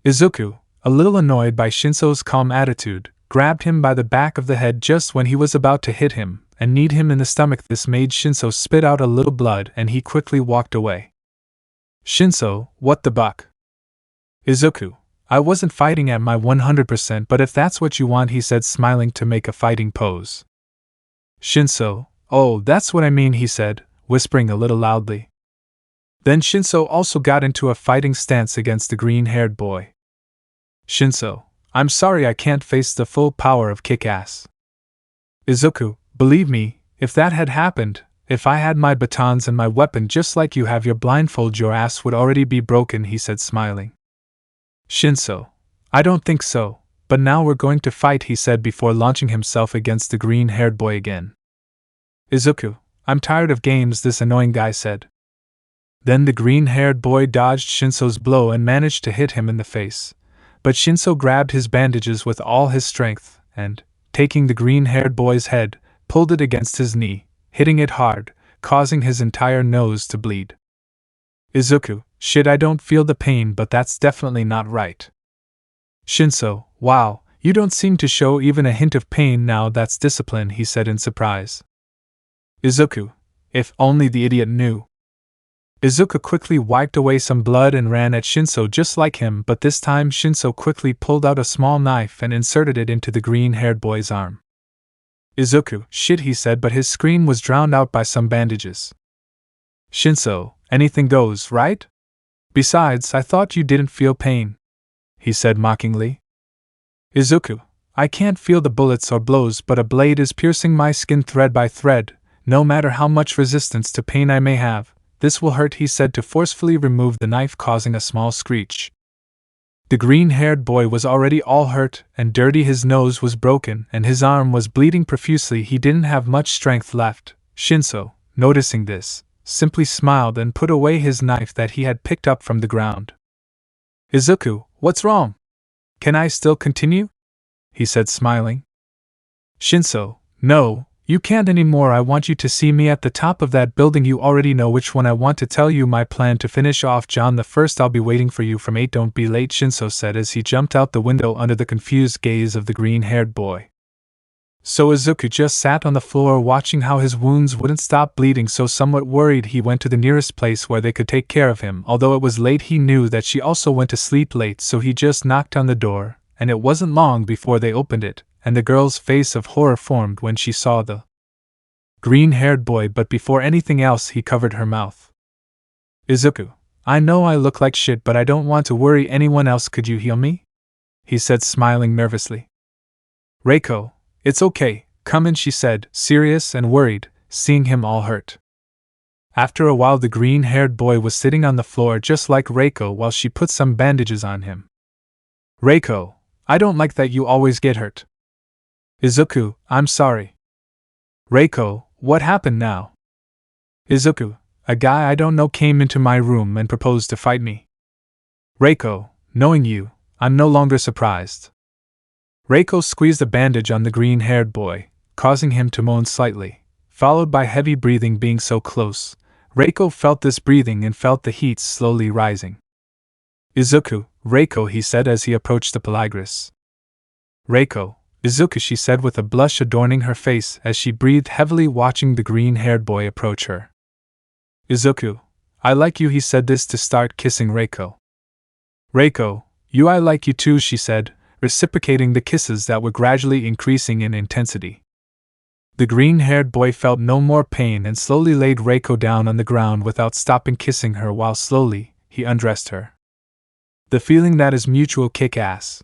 Izuku, a little annoyed by Shinso's calm attitude, grabbed him by the back of the head just when he was about to hit him and kneed him in the stomach. This made Shinso spit out a little blood and he quickly walked away. Shinso, what the buck? Izuku, I wasn't fighting at my 100%, but if that's what you want, he said, smiling to make a fighting pose. Shinso, oh, that's what I mean, he said, whispering a little loudly. Then Shinso also got into a fighting stance against the green-haired boy. Shinso, I'm sorry I can't face the full power of kick-ass. Izuku, believe me, if that had happened, if I had my batons and my weapon just like you have your blindfold, your ass would already be broken, he said, smiling. Shinso, I don't think so, but now we're going to fight, he said before launching himself against the green-haired boy again. Izuku, I'm tired of games, this annoying guy said. Then the green-haired boy dodged Shinso's blow and managed to hit him in the face, but Shinso grabbed his bandages with all his strength and, taking the green-haired boy's head, pulled it against his knee, hitting it hard, causing his entire nose to bleed. Izuku, shit, I don't feel the pain, but that's definitely not right. Shinso, wow, you don't seem to show even a hint of pain now, that's discipline, he said in surprise. Izuku, if only the idiot knew. Izuku quickly wiped away some blood and ran at Shinso just like him, but this time Shinso quickly pulled out a small knife and inserted it into the green-haired boy's arm. Izuku, shit, he said, but his scream was drowned out by some bandages. Shinso, anything goes, right? Besides, I thought you didn't feel pain, he said mockingly. Izuku, I can't feel the bullets or blows, but a blade is piercing my skin thread by thread. No matter how much resistance to pain I may have, this will hurt, he said to forcefully remove the knife, causing a small screech. The green-haired boy was already all hurt and dirty. His nose was broken and his arm was bleeding profusely. He didn't have much strength left. Shinso, noticing this, simply smiled and put away his knife that he had picked up from the ground. Izuku, what's wrong? Can I still continue? he said, smiling. Shinso, no, you can't anymore. I want you to see me at the top of that building. You already know which one. I want to tell you my plan to finish off John the First. I'll be waiting for you from 8. Don't be late, Shinso said as he jumped out the window under the confused gaze of the green-haired boy. So Izuku just sat on the floor watching how his wounds wouldn't stop bleeding, so somewhat worried he went to the nearest place where they could take care of him. Although it was late, he knew that she also went to sleep late, so he just knocked on the door, and it wasn't long before they opened it, and the girl's face of horror formed when she saw the green-haired boy, but before anything else he covered her mouth. Izuku, I know I look like shit, but I don't want to worry anyone else. Could you heal me? He said, smiling nervously. Reiko, it's okay, come in, she said, serious and worried, seeing him all hurt. After a while the green-haired boy was sitting on the floor just like Reiko while she put some bandages on him. Reiko, I don't like that you always get hurt. Izuku, I'm sorry. Reiko, what happened now? Izuku, a guy I don't know came into my room and proposed to fight me. Reiko, knowing you, I'm no longer surprised. Reiko squeezed a bandage on the green-haired boy, causing him to moan slightly, followed by heavy breathing. Being so close, Reiko felt this breathing and felt the heat slowly rising. Izuku, Reiko, he said as he approached the Polygress. Reiko, Izuku, she said with a blush adorning her face as she breathed heavily watching the green-haired boy approach her. Izuku, I like you, he said this to start kissing Reiko. Reiko, I like you too, she said, reciprocating the kisses that were gradually increasing in intensity. The green-haired boy felt no more pain and slowly laid Reiko down on the ground without stopping kissing her while slowly he undressed her. The feeling that is mutual kick ass.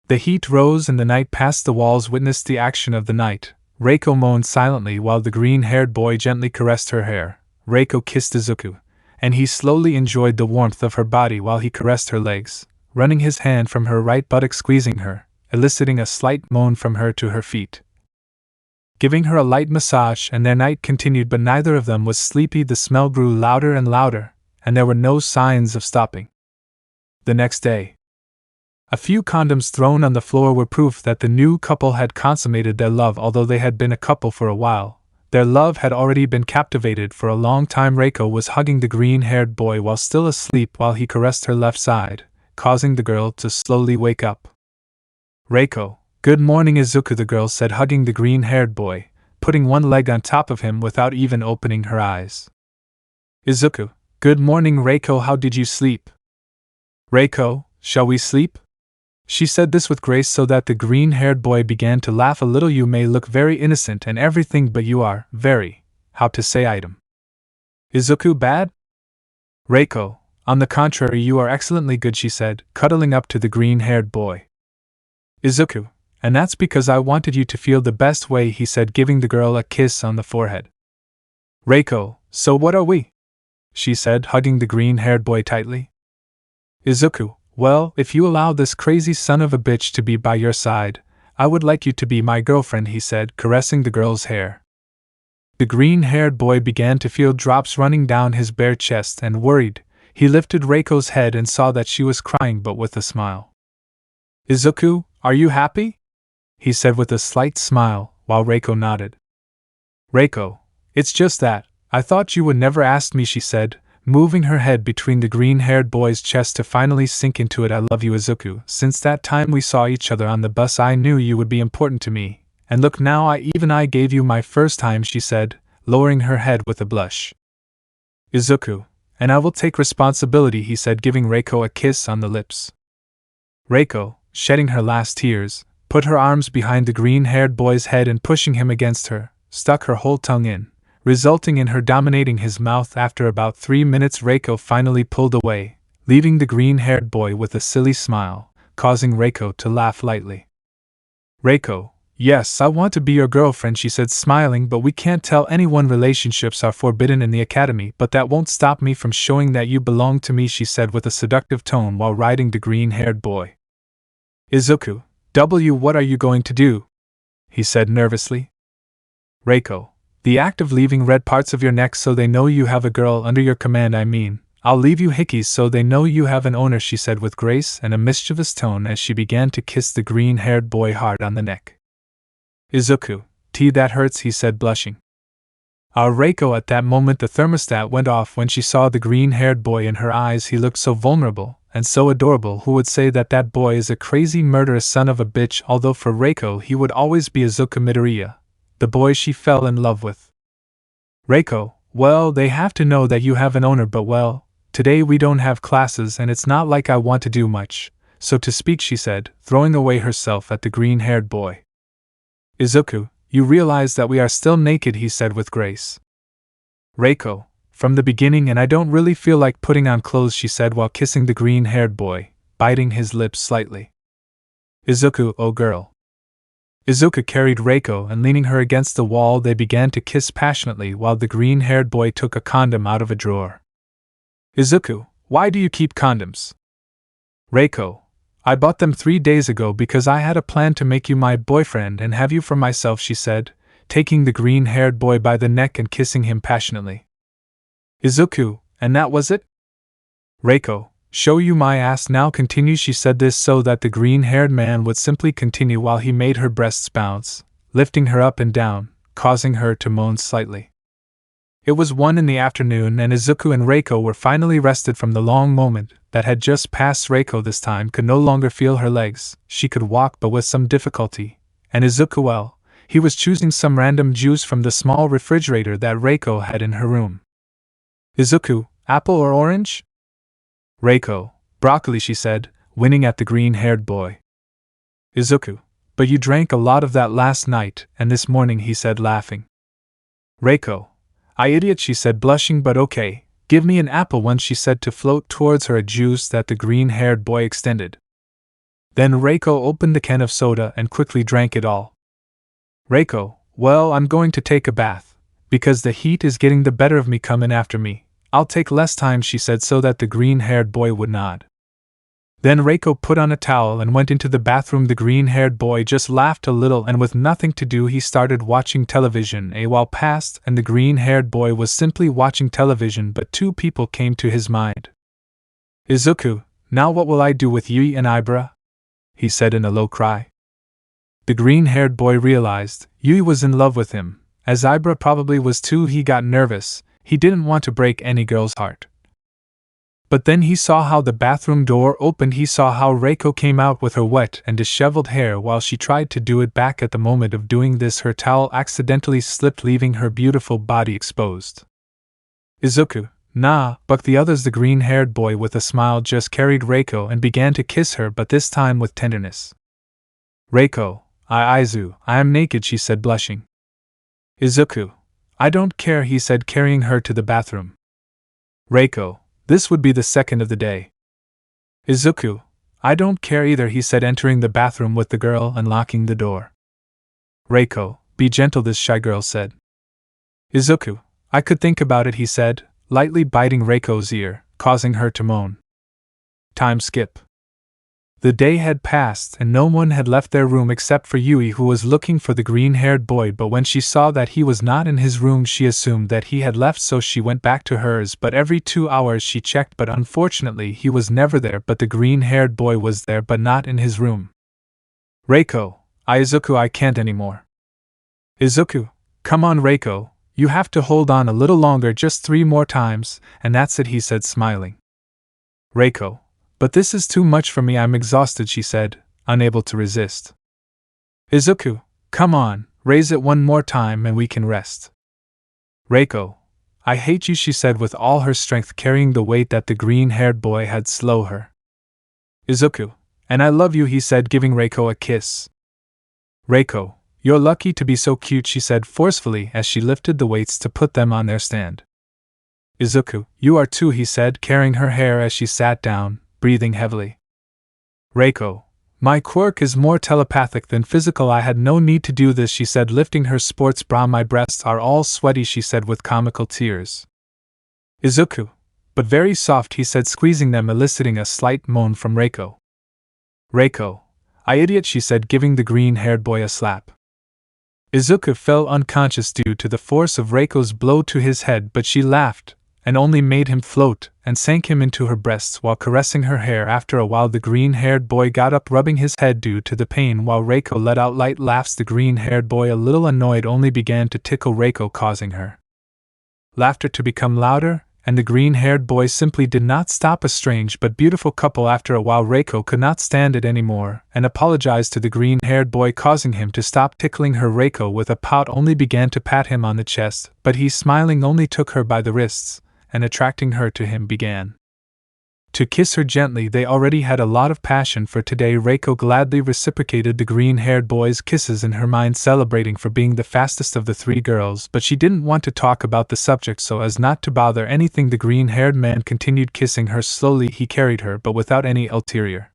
The heat rose and the night past. The walls witnessed the action of the night. Reiko moaned silently while the green-haired boy gently caressed her hair. Reiko kissed Izuku, and he slowly enjoyed the warmth of her body while he caressed her legs, running his hand from her right buttock, squeezing her, eliciting a slight moan from her to her feet, giving her a light massage. And their night continued, but neither of them was sleepy. The smell grew louder and louder, and there were no signs of stopping. The next day, a few condoms thrown on the floor were proof that the new couple had consummated their love. Although they had been a couple for a while, their love had already been captivated for a long time. Reiko was hugging the green-haired boy while still asleep while he caressed her left side, causing the girl to slowly wake up. Reiko, good morning, Izuku, the girl said, hugging the green-haired boy, putting one leg on top of him without even opening her eyes. Izuku, good morning, Reiko, how did you sleep? Reiko, shall we sleep? She said this with grace so that the green-haired boy began to laugh a little. You may look very innocent and everything, but you are very, how to say item. Izuku, bad? Reiko, on the contrary, you are excellently good, she said, cuddling up to the green-haired boy. Izuku, and that's because I wanted you to feel the best way, he said, giving the girl a kiss on the forehead. Reiko, so what are we? She said, hugging the green-haired boy tightly. Izuku, well, if you allow this crazy son of a bitch to be by your side, I would like you to be my girlfriend, he said, caressing the girl's hair. The green-haired boy began to feel drops running down his bare chest, and worried, he lifted Reiko's head and saw that she was crying, but with a smile. Izuku, are you happy? He said with a slight smile, while Reiko nodded. Reiko, it's just that, I thought you would never ask me, she said, moving her head between the green-haired boy's chest to finally sink into it. I love you, Izuku. Since that time we saw each other on the bus, I knew you would be important to me. And look now, I gave you my first time, she said, lowering her head with a blush. Izuku, and I will take responsibility, he said, giving Reiko a kiss on the lips. Reiko, shedding her last tears, put her arms behind the green-haired boy's head and pushing him against her, stuck her whole tongue in, resulting in her dominating his mouth. After about 3 minutes, Reiko finally pulled away, leaving the green-haired boy with a silly smile, causing Reiko to laugh lightly. Reiko, yes, I want to be your girlfriend, she said, smiling, but we can't tell anyone. Relationships are forbidden in the academy, but that won't stop me from showing that you belong to me, she said with a seductive tone while riding the green-haired boy. Izuku, what are you going to do? He said nervously. Reiko, the act of leaving red parts of your neck so they know you have a girl under your command. I'll leave you hickeys so they know you have an owner, she said with grace and a mischievous tone as she began to kiss the green-haired boy hard on the neck. Izuku, that hurts, he said blushing. Our Reiko. At that moment the thermostat went off when she saw the green-haired boy in her eyes. He looked so vulnerable and so adorable. Who would say that that boy is a crazy murderous son of a bitch? Although for Reiko he would always be Izuku Midoriya, the boy she fell in love with. Reiko, well, they have to know that you have an owner, but well, today we don't have classes and it's not like I want to do much, so to speak, she said, throwing away herself at the green-haired boy. Izuku, you realize that we are still naked, he said with grace. Reiko, from the beginning, and I don't really feel like putting on clothes, she said while kissing the green-haired boy, biting his lips slightly. Izuku, oh girl. Izuku carried Reiko and leaning her against the wall they began to kiss passionately while the green-haired boy took a condom out of a drawer. Izuku, why do you keep condoms? Reiko, I bought them 3 days ago because I had a plan to make you my boyfriend and have you for myself, she said, taking the green-haired boy by the neck and kissing him passionately. Izuku, and that was it? Reiko, show you my ass now, continue. She said this so that the green-haired man would simply continue while he made her breasts bounce, lifting her up and down, causing her to moan slightly. It was 1 in the afternoon and Izuku and Reiko were finally rested from the long moment that had just passed. Reiko this time could no longer feel her legs. She could walk but with some difficulty, and Izuku, well, he was choosing some random juice from the small refrigerator that Reiko had in her room. Izuku, apple or orange? Reiko, broccoli, she said, winning at the green-haired boy. Izuku, but you drank a lot of that last night and this morning, he said laughing. Reiko, I idiot, she said blushing, but okay, give me an apple one, she said to float towards her a juice that the green-haired boy extended. Then Reiko opened the can of soda and quickly drank it all. Reiko, well, I'm going to take a bath, because the heat is getting the better of me. Come in after me, I'll take less time, she said so that the green-haired boy would nod. Then Reiko put on a towel and went into the bathroom. The green-haired boy just laughed a little and with nothing to do he started watching television. A while passed and the green-haired boy was simply watching television, but 2 people came to his mind. Izuku, now what will I do with Yui and Ibra? He said in a low cry. The green-haired boy realized Yui was in love with him, as Ibra probably was too. He got nervous, he didn't want to break any girl's heart. But then he saw how the bathroom door opened. He saw how Reiko came out with her wet and disheveled hair while she tried to do it back. At the moment of doing this, her towel accidentally slipped, leaving her beautiful body exposed. Izuku, nah, bucked the others. The green-haired boy with a smile just carried Reiko and began to kiss her, but this time with tenderness. Reiko, I am naked, she said blushing. Izuku, I don't care, he said carrying her to the bathroom. Reiko, this would be the second of the day. Izuku, I don't care either, he said entering the bathroom with the girl and locking the door. Reiko, be gentle, this shy girl said. Izuku, I could think about it, he said, lightly biting Reiko's ear, causing her to moan. Time skip. The day had passed and no one had left their room except for Yui, who was looking for the green-haired boy, but when she saw that he was not in his room she assumed that he had left, so she went back to hers, but every 2 hours she checked, but unfortunately he was never there. But the green-haired boy was there, but not in his room. Reiko, Izuku, I can't anymore. Izuku, come on Reiko, you have to hold on a little longer, just 3 more times, and that's it, he said smiling. Reiko, but this is too much for me, I'm exhausted, she said, unable to resist. Izuku, come on, raise it 1 more time and we can rest. Reiko, I hate you, she said with all her strength, carrying the weight that the green-haired boy had slow her. Izuku, and I love you, he said, giving Reiko a kiss. Reiko, you're lucky to be so cute, she said forcefully as she lifted the weights to put them on their stand. Izuku, you are too, he said, carrying her hair as she sat down, breathing heavily. Reiko, my quirk is more telepathic than physical, I had no need to do this, she said, lifting her sports bra. My breasts are all sweaty, she said with comical tears. Izuku, but very soft, he said, squeezing them, eliciting a slight moan from Reiko. Reiko, I idiot, she said, giving the green-haired boy a slap. Izuku fell unconscious due to the force of Reiko's blow to his head, but she laughed and only made him float and sank him into her breasts while caressing her hair. After a while the green-haired boy got up, rubbing his head due to the pain, while Reiko let out light laughs. The green-haired boy, a little annoyed, only began to tickle Reiko, causing her laughter to become louder, and the green-haired boy simply did not stop. A strange but beautiful couple. After a while Reiko could not stand it anymore and apologized to the green-haired boy, causing him to stop tickling her. Reiko, with a pout, only began to pat him on the chest, but he, smiling, only took her by the wrists and, attracting her to him, began to kiss her gently. They already had a lot of passion for today. Reiko gladly reciprocated the green-haired boy's kisses, in her mind celebrating for being the fastest of the three girls, but she didn't want to talk about the subject so as not to bother anything. The green-haired man continued kissing her slowly. He carried her, but without any ulterior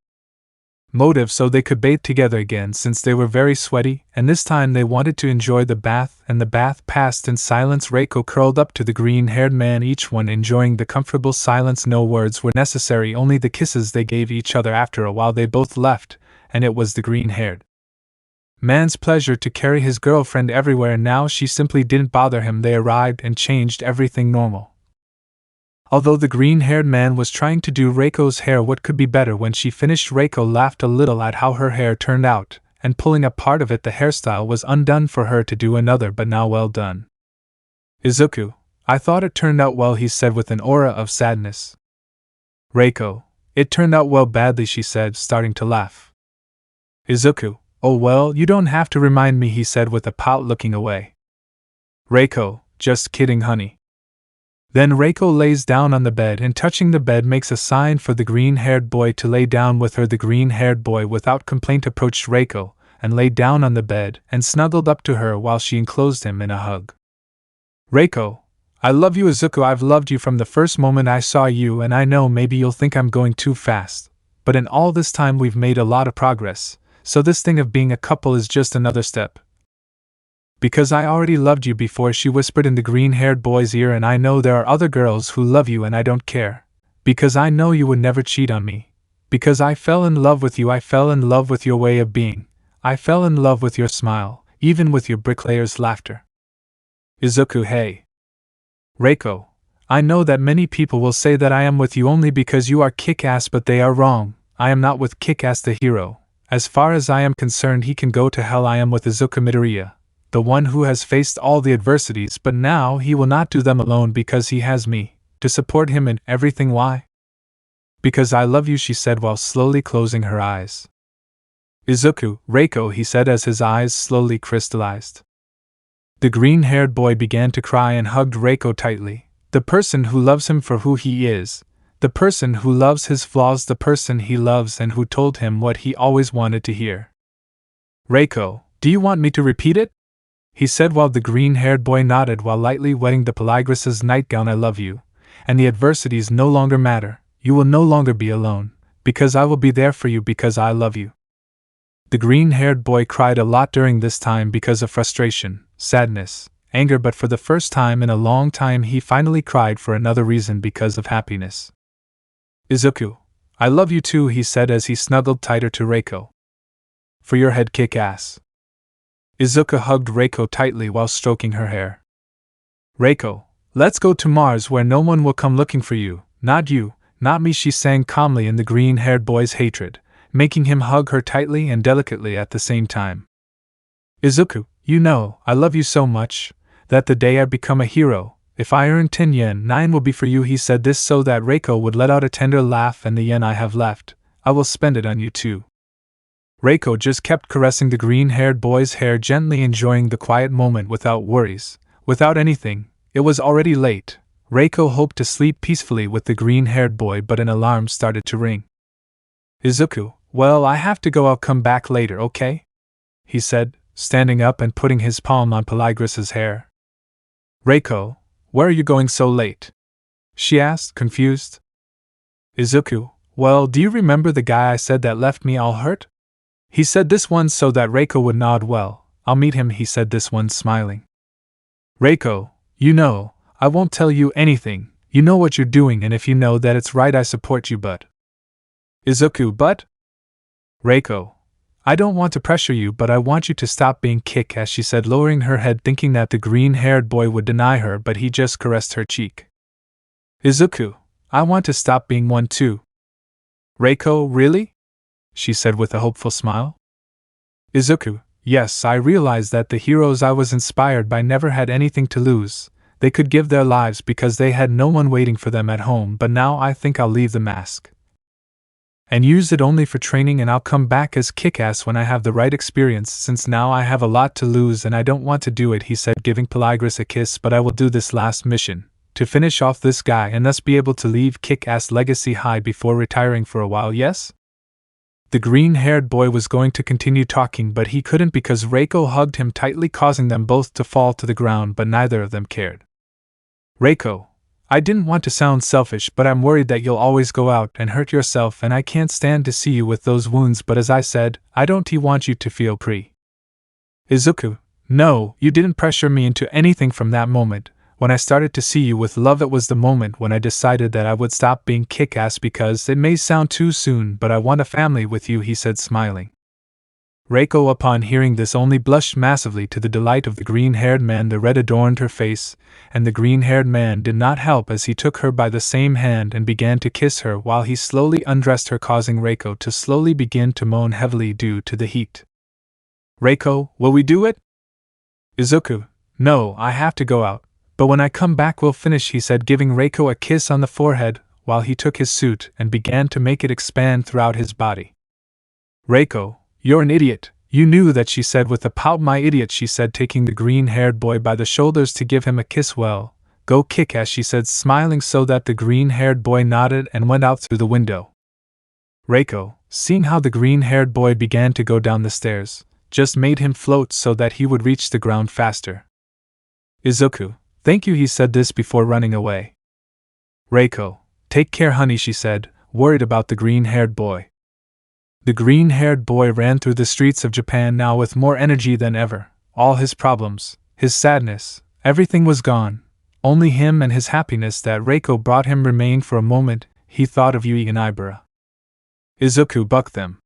motive, so they could bathe together again, since they were very sweaty, and this time they wanted to enjoy the bath, and the bath passed in silence. Reiko curled up to the green-haired man, each one enjoying the comfortable silence. No words were necessary, only the kisses they gave each other. After a while they both left, and it was the green-haired man's pleasure to carry his girlfriend everywhere. Now she simply didn't bother him. They arrived and changed everything normal. Although the green-haired man was trying to do Reiko's hair, what could be better? When she finished, Reiko laughed a little at how her hair turned out, and pulling a part of it, the hairstyle was undone for her to do another, but now well done. Izuku, I thought it turned out well, he said with an aura of sadness. Reiko, it turned out well badly, she said, starting to laugh. Izuku, oh well, you don't have to remind me, he said with a pout, looking away. Reiko, just kidding, honey. Then Reiko lays down on the bed and, touching the bed, makes a sign for the green-haired boy to lay down with her. The green-haired boy without complaint approached Reiko and lay down on the bed and snuggled up to her while she enclosed him in a hug. Reiko, I love you, Izuku. I've loved you from the first moment I saw you, and I know maybe you'll think I'm going too fast, but in all this time we've made a lot of progress, so this thing of being a couple is just another step. Because I already loved you before, she whispered in the green-haired boy's ear, and I know there are other girls who love you and I don't care. Because I know you would never cheat on me. Because I fell in love with you. I fell in love with your way of being. I fell in love with your smile, even with your bricklayer's laughter. Izuku, hey. Reiko, I know that many people will say that I am with you only because you are kick-ass, but they are wrong. I am not with Kick-Ass the hero. As far as I am concerned, he can go to hell. I am with Izuku Midoriya, the one who has faced all the adversities, but now he will not do them alone because he has me to support him in everything. Why? Because I love you, she said while slowly closing her eyes. Izuku, Reiko, he said as his eyes slowly crystallized. The green-haired boy began to cry and hugged Reiko tightly. The person who loves him for who he is, the person who loves his flaws, the person he loves and who told him what he always wanted to hear. Reiko, do you want me to repeat it? He said while the green-haired boy nodded while lightly wetting the Polygress's nightgown. I love you, and the adversities no longer matter. You will no longer be alone, because I will be there for you because I love you. The green-haired boy cried a lot during this time because of frustration, sadness, anger, but for the first time in a long time he finally cried for another reason, because of happiness. Izuku, I love you too, he said as he snuggled tighter to Reiko. For your head, kick-ass. Izuku hugged Reiko tightly while stroking her hair. Reiko, let's go to Mars where no one will come looking for you. Not you, not me, she sang calmly in the green-haired boy's hatred, making him hug her tightly and delicately at the same time. Izuku, you know, I love you so much, that the day I become a hero, if I earn 10 yen, 9 will be for you. He said this so that Reiko would let out a tender laugh, and the yen I have left, I will spend it on you too. Reiko just kept caressing the green-haired boy's hair, gently enjoying the quiet moment without worries, without anything. It was already late. Reiko hoped to sleep peacefully with the green-haired boy, but an alarm started to ring. Izuku, well, I have to go, I'll come back later, okay? He said, standing up and putting his palm on Polygress's hair. Reiko, where are you going so late? She asked, confused. Izuku, well, do you remember the guy I said that left me all hurt? He said this once so that Reiko would nod. Well, I'll meet him, he said this once, smiling. Reiko, you know, I won't tell you anything. You know what you're doing, and if you know that it's right, I support you, but... Izuku, but? Reiko, I don't want to pressure you, but I want you to stop being kick-ass, she said, lowering her head, thinking that the green-haired boy would deny her, but he just caressed her cheek. Izuku, I want to stop being one too. Reiko, really? She said with a hopeful smile. Izuku, yes, I realized that the heroes I was inspired by never had anything to lose. They could give their lives because they had no one waiting for them at home, but now I think I'll leave the mask and use it only for training, and I'll come back as kick-ass when I have the right experience, since now I have a lot to lose and I don't want to do it, he said, giving Pelagris a kiss. But I will do this last mission, to finish off this guy and thus be able to leave kick-ass legacy high before retiring for a while, yes? The green-haired boy was going to continue talking, but he couldn't because Reiko hugged him tightly, causing them both to fall to the ground, but neither of them cared. Reiko, I didn't want to sound selfish, but I'm worried that you'll always go out and hurt yourself, and I can't stand to see you with those wounds, but as I said, I don't want you to feel Izuku, no, you didn't pressure me into anything from that moment. When I started to see you with love, it was the moment when I decided that I would stop being kick-ass, because it may sound too soon, but I want a family with you, he said, smiling. Reiko, upon hearing this, only blushed massively. To the delight of the green-haired man, the red adorned her face, and the green-haired man did not help as he took her by the same hand and began to kiss her while he slowly undressed her, causing Reiko to slowly begin to moan heavily due to the heat. Reiko, will we do it? Izuku, no, I have to go out, but when I come back we'll finish, he said, giving Reiko a kiss on the forehead while he took his suit and began to make it expand throughout his body. Reiko, you're an idiot, you knew that, she said with a pout. My idiot, she said, taking the green-haired boy by the shoulders to give him a kiss. Well, go kick-ass, she said, smiling so that the green-haired boy nodded and went out through the window. Reiko, seeing how the green-haired boy began to go down the stairs, just made him float so that he would reach the ground faster. Izuku, thank you, he said this before running away. Reiko, take care, honey, she said, worried about the green-haired boy. The green-haired boy ran through the streets of Japan now with more energy than ever. All his problems, his sadness, everything was gone. Only him and his happiness that Reiko brought him remained. For a moment, he thought of Yui and Ibara. Izuku bucked them.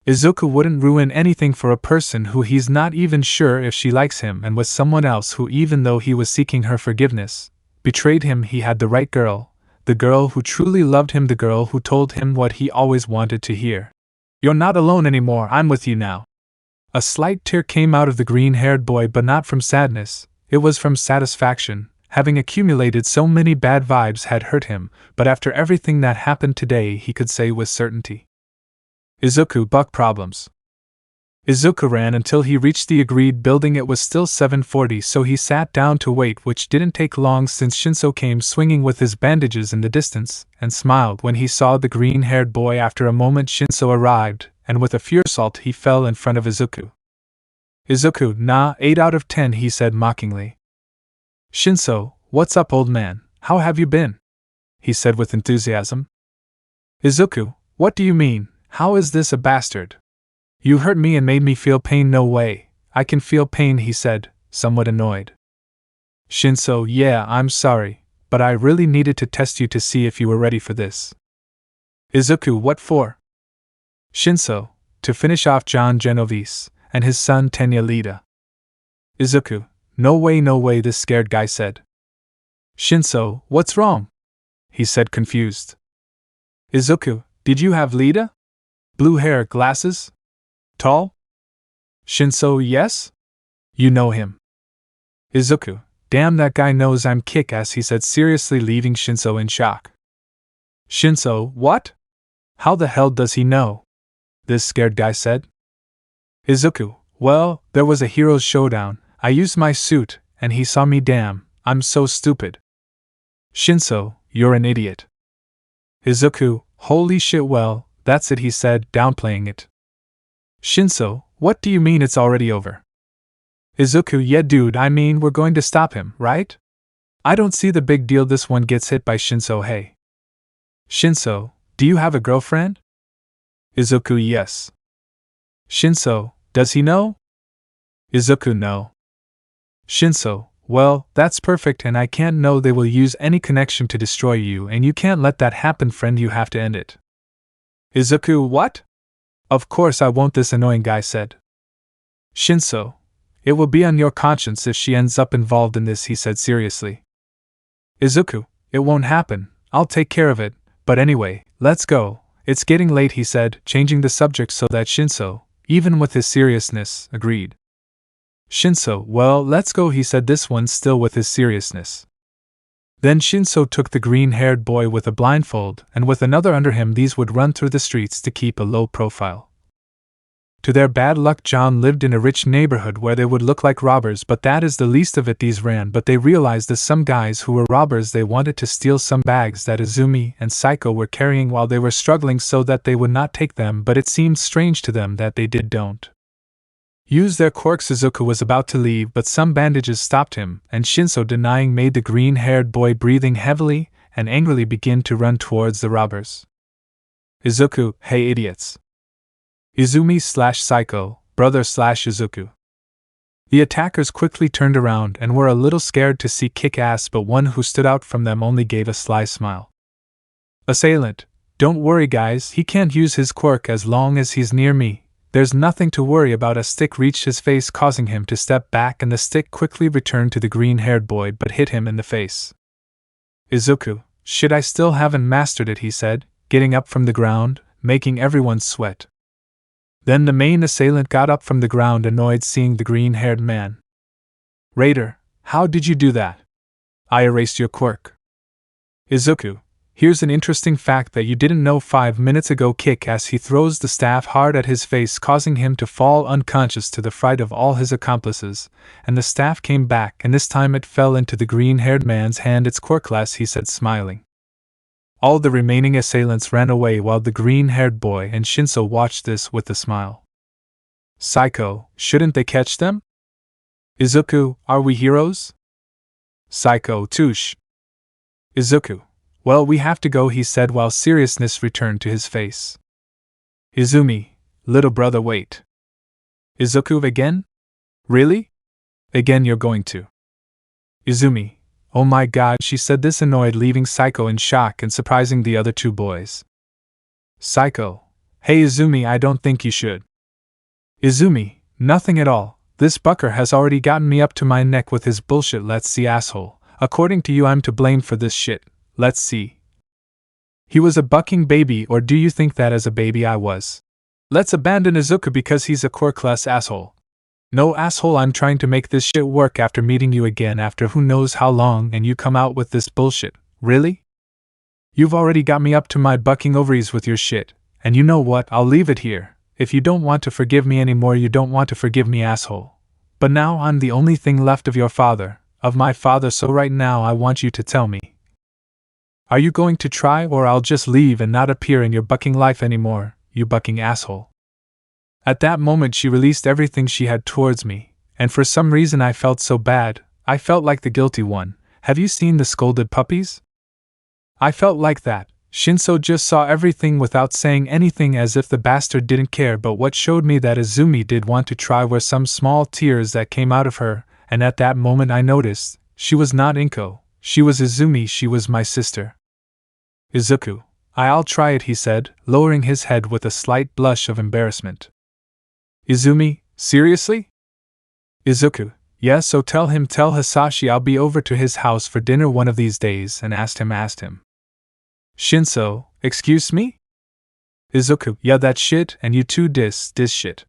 Izuku wouldn't ruin anything for a person who he's not even sure if she likes him, and with someone else who, even though he was seeking her forgiveness, betrayed him. He had the right girl, the girl who truly loved him, the girl who told him what he always wanted to hear. You're not alone anymore, I'm with you now. A slight tear came out of the green-haired boy, but not from sadness, it was from satisfaction. Having accumulated so many bad vibes had hurt him, but after everything that happened today he could say with certainty. Izuku bucked problems. Izuku ran until he reached the agreed building. It was still 7:40, so he sat down to wait, which didn't take long since Shinso came swinging with his bandages in the distance, and smiled when he saw the green-haired boy. After a moment Shinso arrived, and with a fierce assault he fell in front of Izuku. Izuku, nah, 8 out of 10, he said mockingly. Shinso, what's up, old man, how have you been? He said with enthusiasm. Izuku, what do you mean, how is this a bastard? You hurt me and made me feel pain. No way, I can feel pain, he said, somewhat annoyed. Shinso, yeah, I'm sorry, but I really needed to test you to see if you were ready for this. Izuku, what for? Shinso, to finish off John Genovese and his son Tenya Lida. Izuku, no way, this scared guy said. Shinso, what's wrong? He said, confused. Izuku, did you have Lida? Blue hair, glasses? Tall? Shinso, yes? You know him. Izuku, damn, that guy knows I'm kick-ass, he said seriously, leaving Shinso in shock. Shinso, what? How the hell does he know? This scared guy said. Izuku, well, there was a heroes showdown, I used my suit, and he saw me. Damn, I'm so stupid. Shinso, you're an idiot. Izuku, holy shit, well, that's it, he said, downplaying it. Shinso, what do you mean it's already over? Izuku, yeah dude, I mean we're going to stop him, right? I don't see the big deal, this one gets hit by Shinso. Hey. Shinso, do you have a girlfriend? Izuku, yes. Shinso, does he know? Izuku, no. Shinso, well, that's perfect, and I can't know they will use any connection to destroy you, and you can't let that happen, friend, you have to end it. Izuku, what? Of course I won't, this annoying guy said. Shinso, it will be on your conscience if she ends up involved in this, he said seriously. Izuku, It won't happen, I'll take care of it, but anyway, let's go. It's getting late, he said, changing the subject so that Shinso, even with his seriousness, agreed. Shinso, well, let's go, he said, this one still with his seriousness. Then Shinso took the green-haired boy with a blindfold, and with another under him these would run through the streets to keep a low profile. To their bad luck, John lived in a rich neighborhood where they would look like robbers, but that is the least of it. These ran, but they realized as some guys who were robbers they wanted to steal some bags that Izumi and Saiko were carrying while they were struggling so that they would not take them, but it seemed strange to them that they don't use their quirks. Izuku was about to leave, but some bandages stopped him, and Shinso, denying, made the green-haired boy breathing heavily and angrily begin to run towards the robbers. Izuku, hey idiots! Izumi/Saiko, brother/Izuku. The attackers quickly turned around and were a little scared to see Kick-Ass, but one who stood out from them only gave a sly smile. Assailant, don't worry guys, he can't use his quirk as long as he's near me. There's nothing to worry about. A stick reached his face, causing him to step back, and the stick quickly returned to the green-haired boy but hit him in the face. Izuku, shit, I still haven't mastered it, he said, getting up from the ground, making everyone sweat. Then the main assailant got up from the ground, annoyed seeing the green-haired man. Raider, how did you do that? I erased your quirk. Izuku, here's an interesting fact that you didn't know 5 minutes ago. Kick-Ass, he throws the staff hard at his face, causing him to fall unconscious to the fright of all his accomplices, and the staff came back, and this time it fell into the green-haired man's hand. It's Quirkless, he said, smiling. All the remaining assailants ran away while the green-haired boy and Shinso watched this with a smile. Saiko, shouldn't they catch them? Izuku, are we heroes? Saiko, touche. Izuku, well, we have to go, he said while seriousness returned to his face. Izumi, little brother, wait. Izuku, again? Really? Again you're going to? Izumi, oh my god, she said this annoyed, leaving Saiko in shock and surprising the other two boys. Saiko, hey Izumi, I don't think you should. Izumi, nothing at all, this bucker has already gotten me up to my neck with his bullshit. Let's see, asshole, according to you I'm to blame for this shit, let's see. He was a bucking baby, or do you think that as a baby I was? Let's abandon Izuku because he's a quirkless asshole. No asshole, I'm trying to make this shit work after meeting you again after who knows how long, and you come out with this bullshit, really? You've already got me up to my bucking ovaries with your shit, and you know what, I'll leave it here. If you don't want to forgive me anymore, you don't want to forgive me, asshole. But now I'm the only thing left of your father, of my father, so right now I want you to tell me. Are you going to try, or I'll just leave and not appear in your bucking life anymore, you bucking asshole? At that moment she released everything she had towards me, and for some reason I felt so bad. I felt like the guilty one. Have you seen the scolded puppies? I felt like that. Shinso just saw everything without saying anything, as if the bastard didn't care, but what showed me that Izumi did want to try were some small tears that came out of her, and at that moment I noticed, she was not Inko, she was Izumi, she was my sister. Izuku, I'll try it, he said, lowering his head with a slight blush of embarrassment. Izumi, seriously? Izuku, yes, so tell Hisashi I'll be over to his house for dinner one of these days, and asked him. Shinso, excuse me? Izuku, yeah, that shit, and you too, this shit.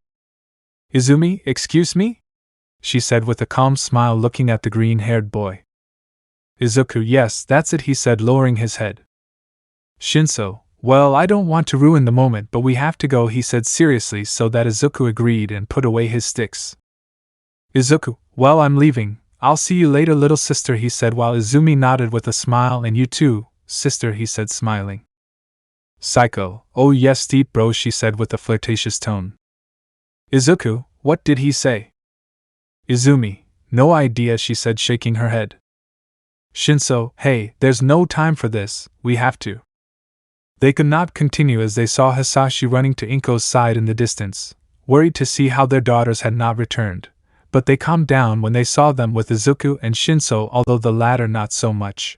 Izumi, excuse me? She said with a calm smile, looking at the green-haired boy. Izuku, yes, that's it, he said, lowering his head. Shinso, well, I don't want to ruin the moment, but we have to go, he said seriously, so that Izuku agreed and put away his sticks. Izuku, well, I'm leaving. I'll see you later, little sister, he said while Izumi nodded with a smile. And you too, sister, he said, smiling. Saiko, oh yes, deep bro, she said with a flirtatious tone. Izuku, what did he say? Izumi, no idea, she said, shaking her head. Shinso, hey, there's no time for this, we have to. They could not continue as they saw Hisashi running to Inko's side in the distance, worried to see how their daughters had not returned, but they calmed down when they saw them with Izuku and Shinso, although the latter not so much.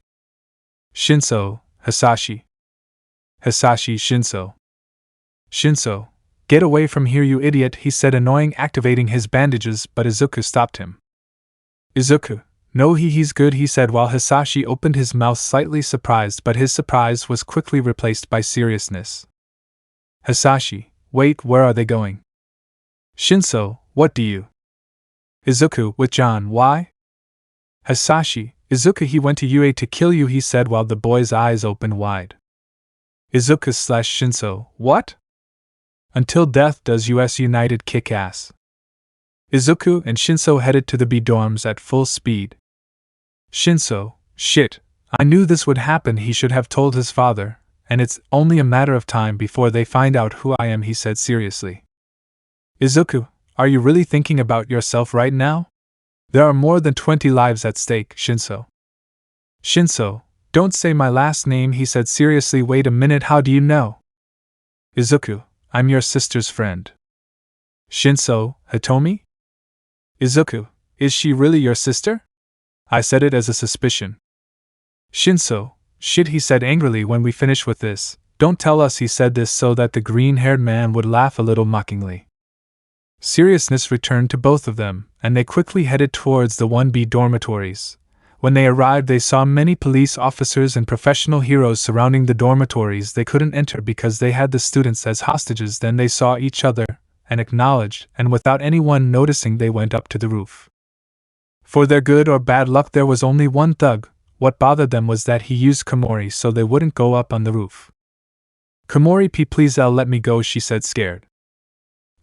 Shinso, Hisashi. Hisashi, Shinso. Shinso, get away from here, you idiot, he said, annoying, activating his bandages, but Izuku stopped him. Izuku, No, he's good, he said while Hisashi opened his mouth slightly surprised, but his surprise was quickly replaced by seriousness. Hisashi, wait, where are they going? Shinso, what do you? Izuku, with John, why? Hisashi, Izuku, he went to UA to kill you, he said while the boy's eyes opened wide. Izuku/Shinso, what? Until death does US United kick ass. Izuku and Shinso headed to the B dorms at full speed. Shinso, shit, I knew this would happen, he should have told his father, and it's only a matter of time before they find out who I am, he said seriously. Izuku, are you really thinking about yourself right now? There are more than 20 lives at stake, Shinso. Shinso, don't say my last name, he said seriously. Wait a minute, how do you know? Izuku, I'm your sister's friend. Shinso, Hitomi? Izuku, is she really your sister? I said it as a suspicion. Shinso, shit, he said angrily when we finish with this. Don't tell us, he said this so that the green-haired man would laugh a little mockingly. Seriousness returned to both of them, and they quickly headed towards the 1B dormitories. When they arrived, they saw many police officers and professional heroes surrounding the dormitories. They couldn't enter because they had the students as hostages. Then they saw each other and acknowledged, and without anyone noticing, they went up to the roof. For their good or bad luck, there was only one thug. What bothered them was that he used Komori so they wouldn't go up on the roof. Komori, please let me go, she said scared.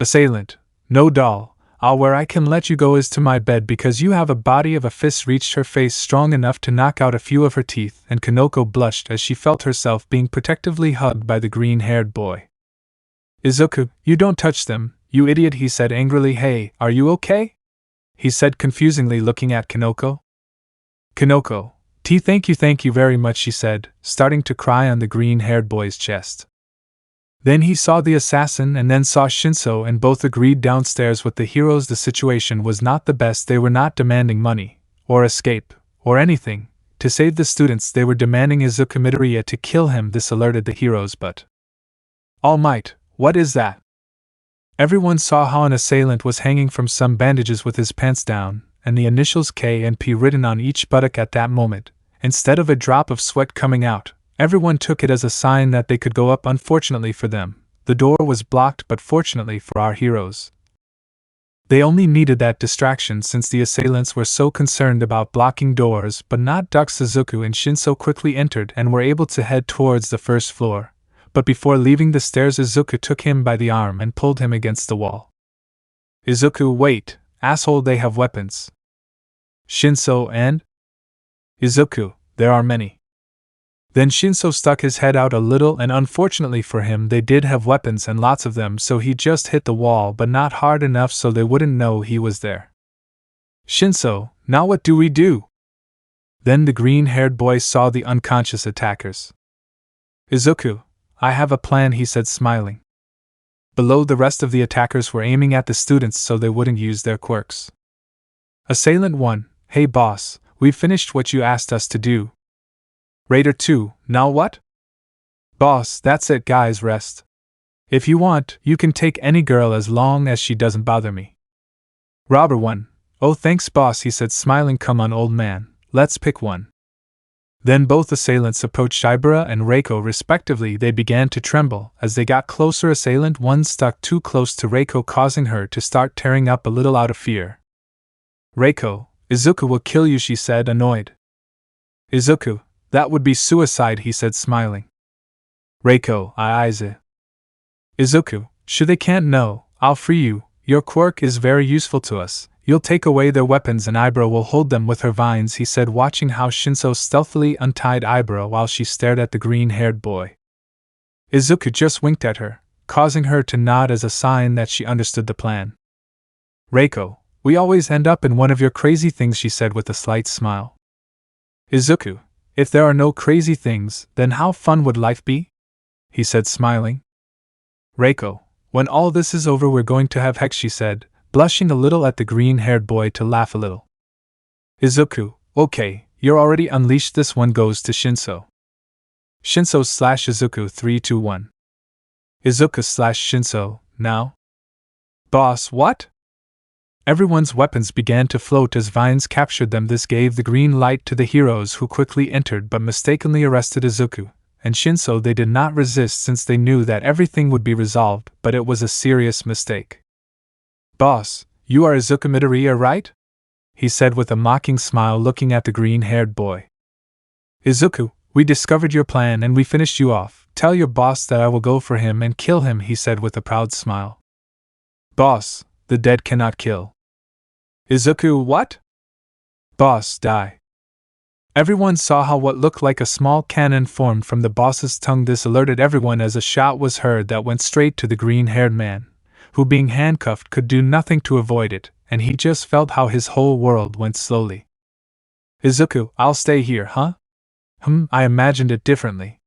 Assailant, no doll. Where I can let you go is to my bed because you have a body of a fist. Reached her face strong enough to knock out a few of her teeth, and Kanoko blushed as she felt herself being protectively hugged by the green-haired boy. Izuku, you don't touch them, you idiot, he said angrily. Hey, are you okay? He said confusingly looking at Kanoko. Kanoko, thank you very much, she said, starting to cry on the green-haired boy's chest. Then he saw the assassin and then saw Shinso, and both agreed downstairs with the heroes the situation was not the best. They were not demanding money, or escape, or anything. To save the students, they were demanding Izuku Midoriya to kill him. This alerted the heroes, but... All Might, what is that? Everyone saw how an assailant was hanging from some bandages with his pants down, and the initials K and P written on each buttock at that moment, instead of a drop of sweat coming out. Everyone took it as a sign that they could go up. Unfortunately for them, the door was blocked, but fortunately for our heroes, they only needed that distraction since the assailants were so concerned about blocking doors but not ducks. Izuku and Shinso quickly entered and were able to head towards the first floor, but before leaving the stairs, Izuku took him by the arm and pulled him against the wall. Izuku, wait, asshole, they have weapons. Shinso and Izuku, there are many. Then Shinso stuck his head out a little, and unfortunately for him, they did have weapons and lots of them, so he just hit the wall, but not hard enough so they wouldn't know he was there. Shinso, now what do we do? Then the green-haired boy saw the unconscious attackers. Izuku, I have a plan, he said smiling. Below, the rest of the attackers were aiming at the students so they wouldn't use their quirks. Assailant 1, hey boss, we finished what you asked us to do. Raider 2, now what? Boss, that's it guys, rest. If you want, you can take any girl as long as she doesn't bother me. Robber 1, oh thanks boss, he said smiling. Come on old man, let's pick one. Then both assailants approached Ibara and Reiko respectively. They began to tremble as they got closer. Assailant 1 stuck too close to Reiko, causing her to start tearing up a little out of fear. Reiko, Izuku will kill you, she said, annoyed. Izuku, that would be suicide, he said smiling. Reiko, Aizawa. Izuku, sure they can't know, I'll free you, your quirk is very useful to us, you'll take away their weapons and Ibara will hold them with her vines, he said, watching how Shinso stealthily untied Ibara while she stared at the green-haired boy. Izuku just winked at her, causing her to nod as a sign that she understood the plan. Reiko, we always end up in one of your crazy things, she said with a slight smile. Izuku, if there are no crazy things, then how fun would life be? He said smiling. Reiko, when all this is over we're going to have hex, she said, blushing a little at the green-haired boy to laugh a little. Izuku, okay, you're already unleashed. This one goes to Shinso. Shinso/Izuku 3, 2, 1. Izuku/Shinso, now? Boss, what? Everyone's weapons began to float as vines captured them. This gave the green light to the heroes, who quickly entered but mistakenly arrested Izuku and Shinso. They did not resist since they knew that everything would be resolved, but it was a serious mistake. "Boss, you are Izuku Midoriya, right?" he said with a mocking smile, looking at the green-haired boy. "Izuku, we discovered your plan and we finished you off. Tell your boss that I will go for him and kill him," he said with a proud smile. "Boss, the dead cannot kill." "Izuku, what?" "Boss, die." Everyone saw how what looked like a small cannon formed from the boss's tongue. This alerted everyone as a shot was heard that went straight to the green-haired man, who being handcuffed could do nothing to avoid it, and he just felt how his whole world went slowly. "Izuku, I'll stay here, huh?" I imagined it differently."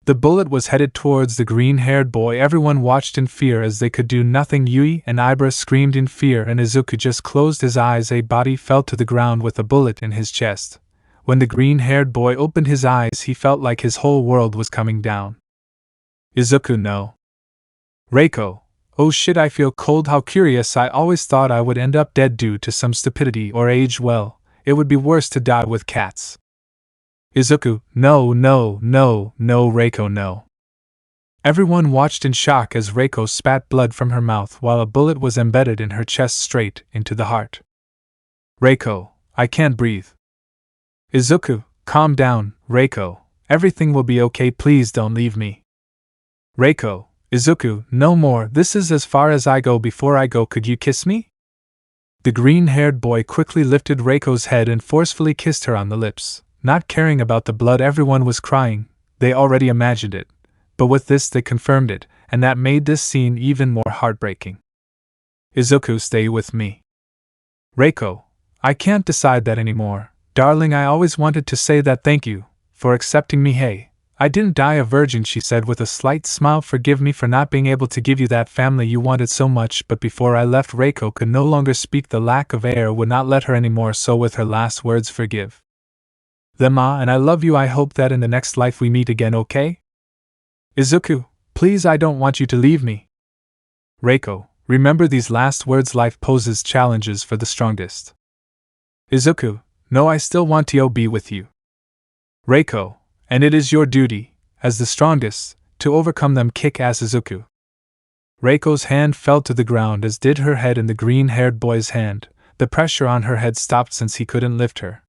The bullet was headed towards the green-haired boy. Everyone watched in fear as they could do nothing. Yui and Ibra screamed in fear and Izuku just closed his eyes. A body fell to the ground with a bullet in his chest. When the green-haired boy opened his eyes, he felt like his whole world was coming down. "Izuku, no." "Reiko, oh shit, I feel cold. How curious. I always thought I would end up dead due to some stupidity or age. Well, it would be worse to die with cats." "Izuku, no, no, no, no, Reiko, no." Everyone watched in shock as Reiko spat blood from her mouth while a bullet was embedded in her chest straight into the heart. "Reiko, I can't breathe." "Izuku, calm down, Reiko. Everything will be okay. Please don't leave me." "Reiko, Izuku, no more. This is as far as I go. Before I go, could you kiss me?" The green-haired boy quickly lifted Reiko's head and forcefully kissed her on the lips. Not caring about the blood, everyone was crying. They already imagined it, but with this they confirmed it, and that made this scene even more heartbreaking. "Izuku, stay with me." "Reiko, I can't decide that anymore. Darling, I always wanted to say that. Thank you for accepting me. Hey, I didn't die a virgin," she said with a slight smile. "Forgive me for not being able to give you that family you wanted so much." But before I left, Reiko could no longer speak. The lack of air would not let her anymore, so with her last words, "Forgive them, and I love you. I hope that in the next life we meet again, okay? Izuku, please, I don't want you to leave me." "Reiko, remember these last words. Life poses challenges for the strongest." "Izuku, no, I still want to be with you." "Reiko, and it is your duty, as the strongest, to overcome them. Kick ass, Izuku." Reiko's hand fell to the ground, as did her head in the green-haired boy's hand. The pressure on her head stopped since he couldn't lift her.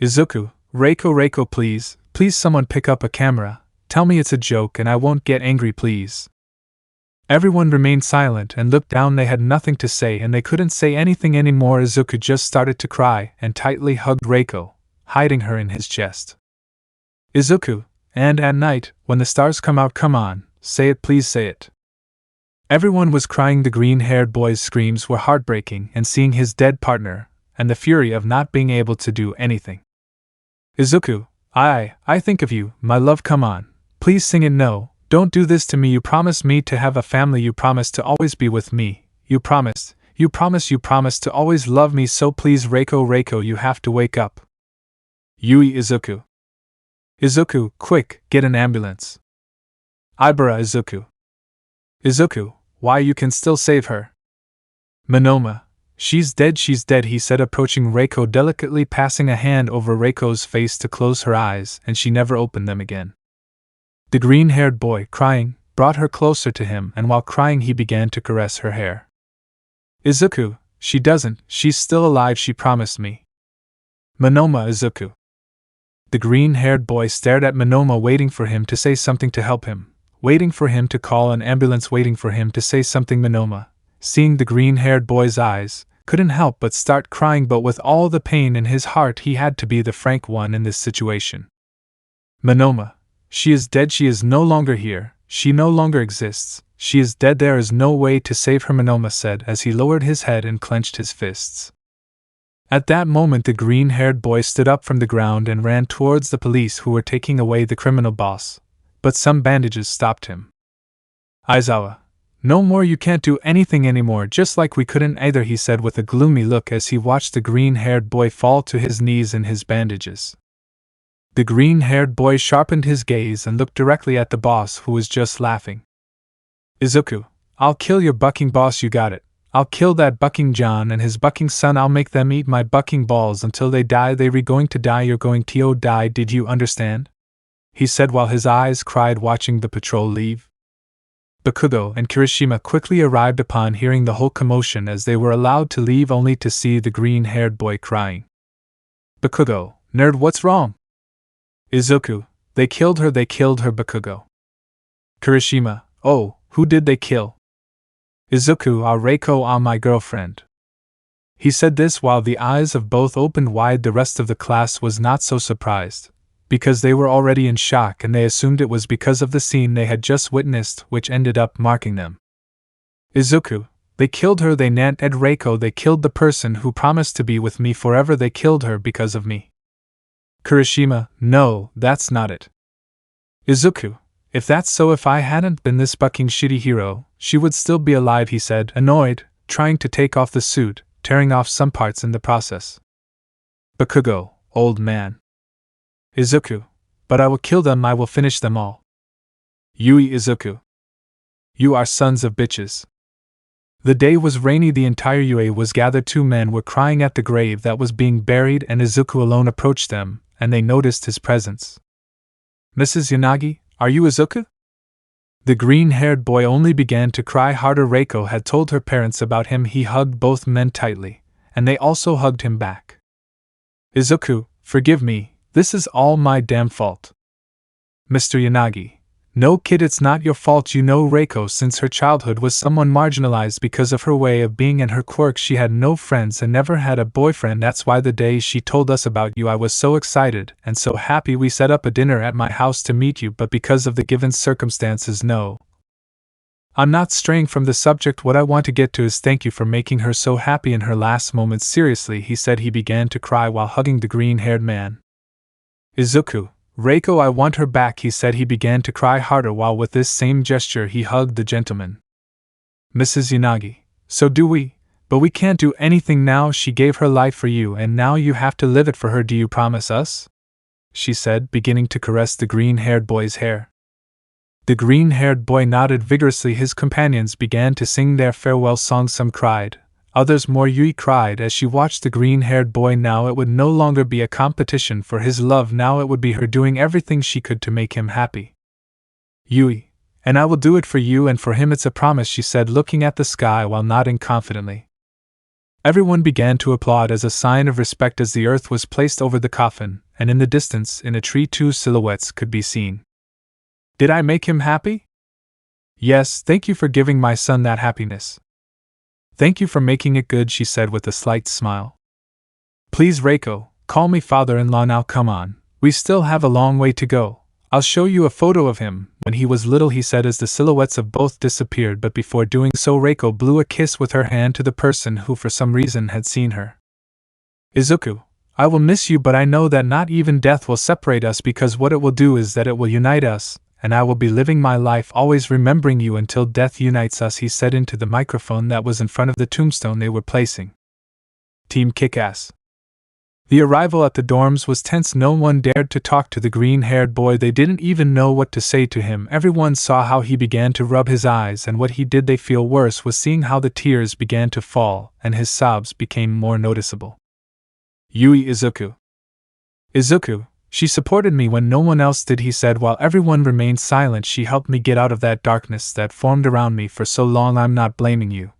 "Izuku, Reiko, please, someone pick up a camera. Tell me it's a joke and I won't get angry, please." Everyone remained silent and looked down. They had nothing to say and they couldn't say anything anymore. Izuku just started to cry and tightly hugged Reiko, hiding her in his chest. "Izuku, and at night, when the stars come out, come on, say it, please say it." Everyone was crying. The green-haired boy's screams were heartbreaking, and seeing his dead partner, and the fury of not being able to do anything. "Izuku, I think of you, my love. Come on, please sing it. No, don't do this to me. You promised me to have a family. You promised to always be with me. You promised to always love me. So please, Reiko, you have to wake up." "Yui, Izuku. Izuku, quick, get an ambulance." "Ibara, Izuku. Izuku, why, you can still save her." "Monoma, she's dead, he said, approaching Reiko delicately, passing a hand over Reiko's face to close her eyes, and she never opened them again. The green-haired boy, crying, brought her closer to him, and while crying he began to caress her hair. "Izuku, she's still alive, she promised me." "Monoma, Izuku." The green-haired boy stared at Monoma, waiting for him to say something to help him, waiting for him to call an ambulance, waiting for him to say something. Monoma, seeing the green-haired boy's eyes, couldn't help but start crying, but with all the pain in his heart he had to be the frank one in this situation. "Monoma, she is dead. She is no longer here. She no longer exists. She is dead. There is no way to save her," Monoma said as he lowered his head and clenched his fists. At that moment the green-haired boy stood up from the ground and ran towards the police, who were taking away the criminal boss, but some bandages stopped him. "Aizawa, no more, you can't do anything anymore, just like we couldn't either," he said with a gloomy look as he watched the green-haired boy fall to his knees in his bandages. The green-haired boy sharpened his gaze and looked directly at the boss, who was just laughing. "Izuku, I'll kill your bucking boss, you got it. I'll kill that bucking John and his bucking son. I'll make them eat my bucking balls until they die. They're going to die. You're going to die. Did you understand? He said while his eyes cried watching the patrol leave. Bakugo and Kirishima quickly arrived upon hearing the whole commotion as they were allowed to leave only to see the green-haired boy crying. Bakugo, nerd, what's wrong? Izuku, they killed her. Bakugo. Kirishima, oh, who did they kill? Izuku, Reiko, my girlfriend. He said this while the eyes of both opened wide. The rest of the class was not so surprised, because they were already in shock and they assumed it was because of the scene they had just witnessed which ended up marking them. Izuku, they killed her. They Nant Ed Reiko, they killed the person who promised to be with me forever. They killed her because of me. Kirishima, no, that's not it. Izuku, if that's so, if I hadn't been this bucking shitty hero, she would still be alive, he said, annoyed, trying to take off the suit, tearing off some parts in the process. Bakugo, old man. Izuku, but I will kill them. I will finish them all. Yui. Izuku, you are sons of bitches. The day was rainy. The entire UA was gathered. 2 men were crying at the grave that was being buried, and Izuku alone approached them, and they noticed his presence. Mrs. Yanagi, are you Izuku? The green-haired boy only began to cry harder. Reiko had told her parents about him. He hugged both men tightly, and they also hugged him back. Izuku, forgive me, this is all my damn fault. Mr. Yanagi, no kid, it's not your fault. You know Reiko since her childhood was someone marginalized because of her way of being and her quirks. She had no friends and never had a boyfriend. That's why the day she told us about you I was so excited and so happy. We set up a dinner at my house to meet you, but because of the given circumstances, no. I'm not straying from the subject. What I want to get to is thank you for making her so happy in her last moments. Seriously, he said. He began to cry while hugging the green-haired man. Izuku, Reiko, I want her back, he said. He began to cry harder while with this same gesture he hugged the gentleman. Mrs. Yanagi, so do we, but we can't do anything now. She gave her life for you and now you have to live it for her. Do you promise us? She said, beginning to caress the green-haired boy's hair. The green-haired boy nodded vigorously. His companions began to sing their farewell song. Some cried, others more. Yui cried as she watched the green-haired boy. Now it would no longer be a competition for his love. Now it would be her doing everything she could to make him happy. Yui, and I will do it for you and for him. It's a promise, she said, looking at the sky while nodding confidently. Everyone began to applaud as a sign of respect as the earth was placed over the coffin, and in the distance, in a tree, 2 silhouettes could be seen. Did I make him happy? Yes, thank you for giving my son that happiness. Thank you for making it good, she said with a slight smile. Please, Reiko, call me father-in-law now. Come on, we still have a long way to go. I'll show you a photo of him when he was little, he said as the silhouettes of both disappeared, but before doing so Reiko blew a kiss with her hand to the person who for some reason had seen her. Izuku, I will miss you, but I know that not even death will separate us, because what it will do is that it will unite us, and I will be living my life always remembering you until death unites us, he said into the microphone that was in front of the tombstone they were placing. Team Kick-Ass. The arrival at the dorms was tense. No one dared to talk to the green-haired boy. They didn't even know what to say to him. Everyone saw how he began to rub his eyes, and what he did they feel worse was seeing how the tears began to fall, and his sobs became more noticeable. Yui. Izuku. Izuku, she supported me when no one else did, he said while everyone remained silent. She helped me get out of that darkness that formed around me for so long. I'm not blaming you.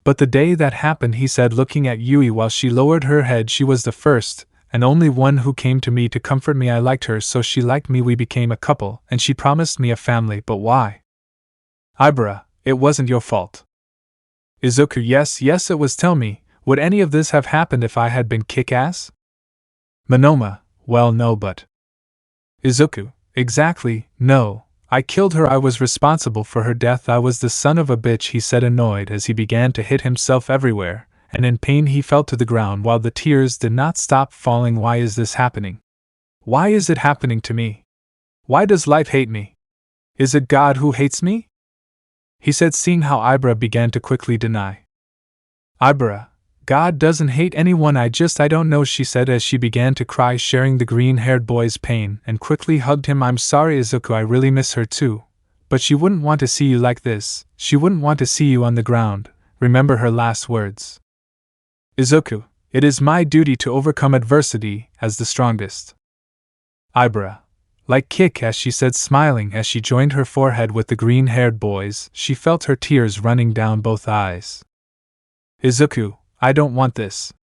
But the day that happened, he said looking at Yui while she lowered her head, she was the first and only one who came to me to comfort me. I liked her, so she liked me. We became a couple, and she promised me a family. But why? Ibara, it wasn't your fault. Izuku, yes it was. Tell me, would any of this have happened if I had been Kick-Ass? Monoma, well no, but... Izuku, exactly, no. I killed her. I was responsible for her death. I was the son of a bitch, he said, annoyed as he began to hit himself everywhere, and in pain he fell to the ground while the tears did not stop falling. Why is this happening? Why is it happening to me? Why does life hate me? Is it God who hates me? He said, seeing how Ibara began to quickly deny. Ibara, God doesn't hate anyone. I don't know, she said as she began to cry, sharing the green-haired boy's pain, and quickly hugged him. I'm sorry, Izuku, I really miss her too. But she wouldn't want to see you like this. She wouldn't want to see you on the ground, remember her last words. Izuku, it is my duty to overcome adversity as the strongest. Ibra. Like Kick, as she said, smiling as she joined her forehead with the green-haired boys, she felt her tears running down both eyes. Izuku, I don't want this.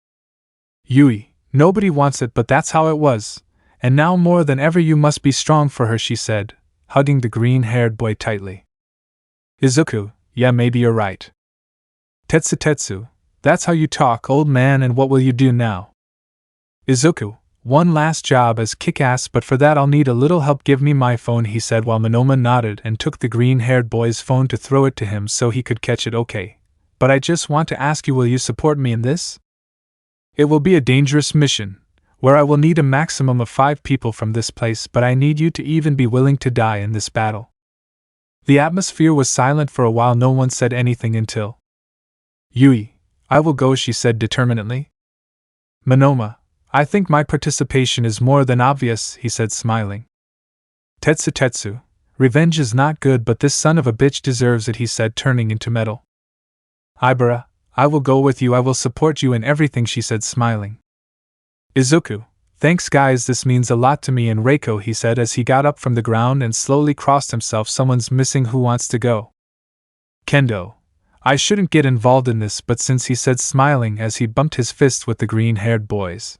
Yui, nobody wants it, but that's how it was, and now more than ever you must be strong for her, she said, hugging the green-haired boy tightly. Izuku, yeah, maybe you're right. Tetsu, that's how you talk, old man, and what will you do now? Izuku, one last job as Kick-Ass, but for that I'll need a little help. Give me my phone, he said while Monoma nodded and took the green-haired boy's phone to throw it to him so he could catch it. Okay, but I just want to ask you, will you support me in this? It will be a dangerous mission, where I will need a maximum of 5 people from this place, but I need you to even be willing to die in this battle. The atmosphere was silent for a while. No one said anything until Yui, I will go, she said determinedly. Monoma, I think my participation is more than obvious, he said smiling. Tetsu, revenge is not good, but this son of a bitch deserves it, he said turning into metal. Ibara, I will go with you, I will support you in everything, she said smiling. Izuku, thanks guys, this means a lot to me. And Reiko, he said as he got up from the ground and slowly crossed himself. Someone's missing, who wants to go? Kendo, I shouldn't get involved in this, but since, he said smiling as he bumped his fist with the green-haired boys.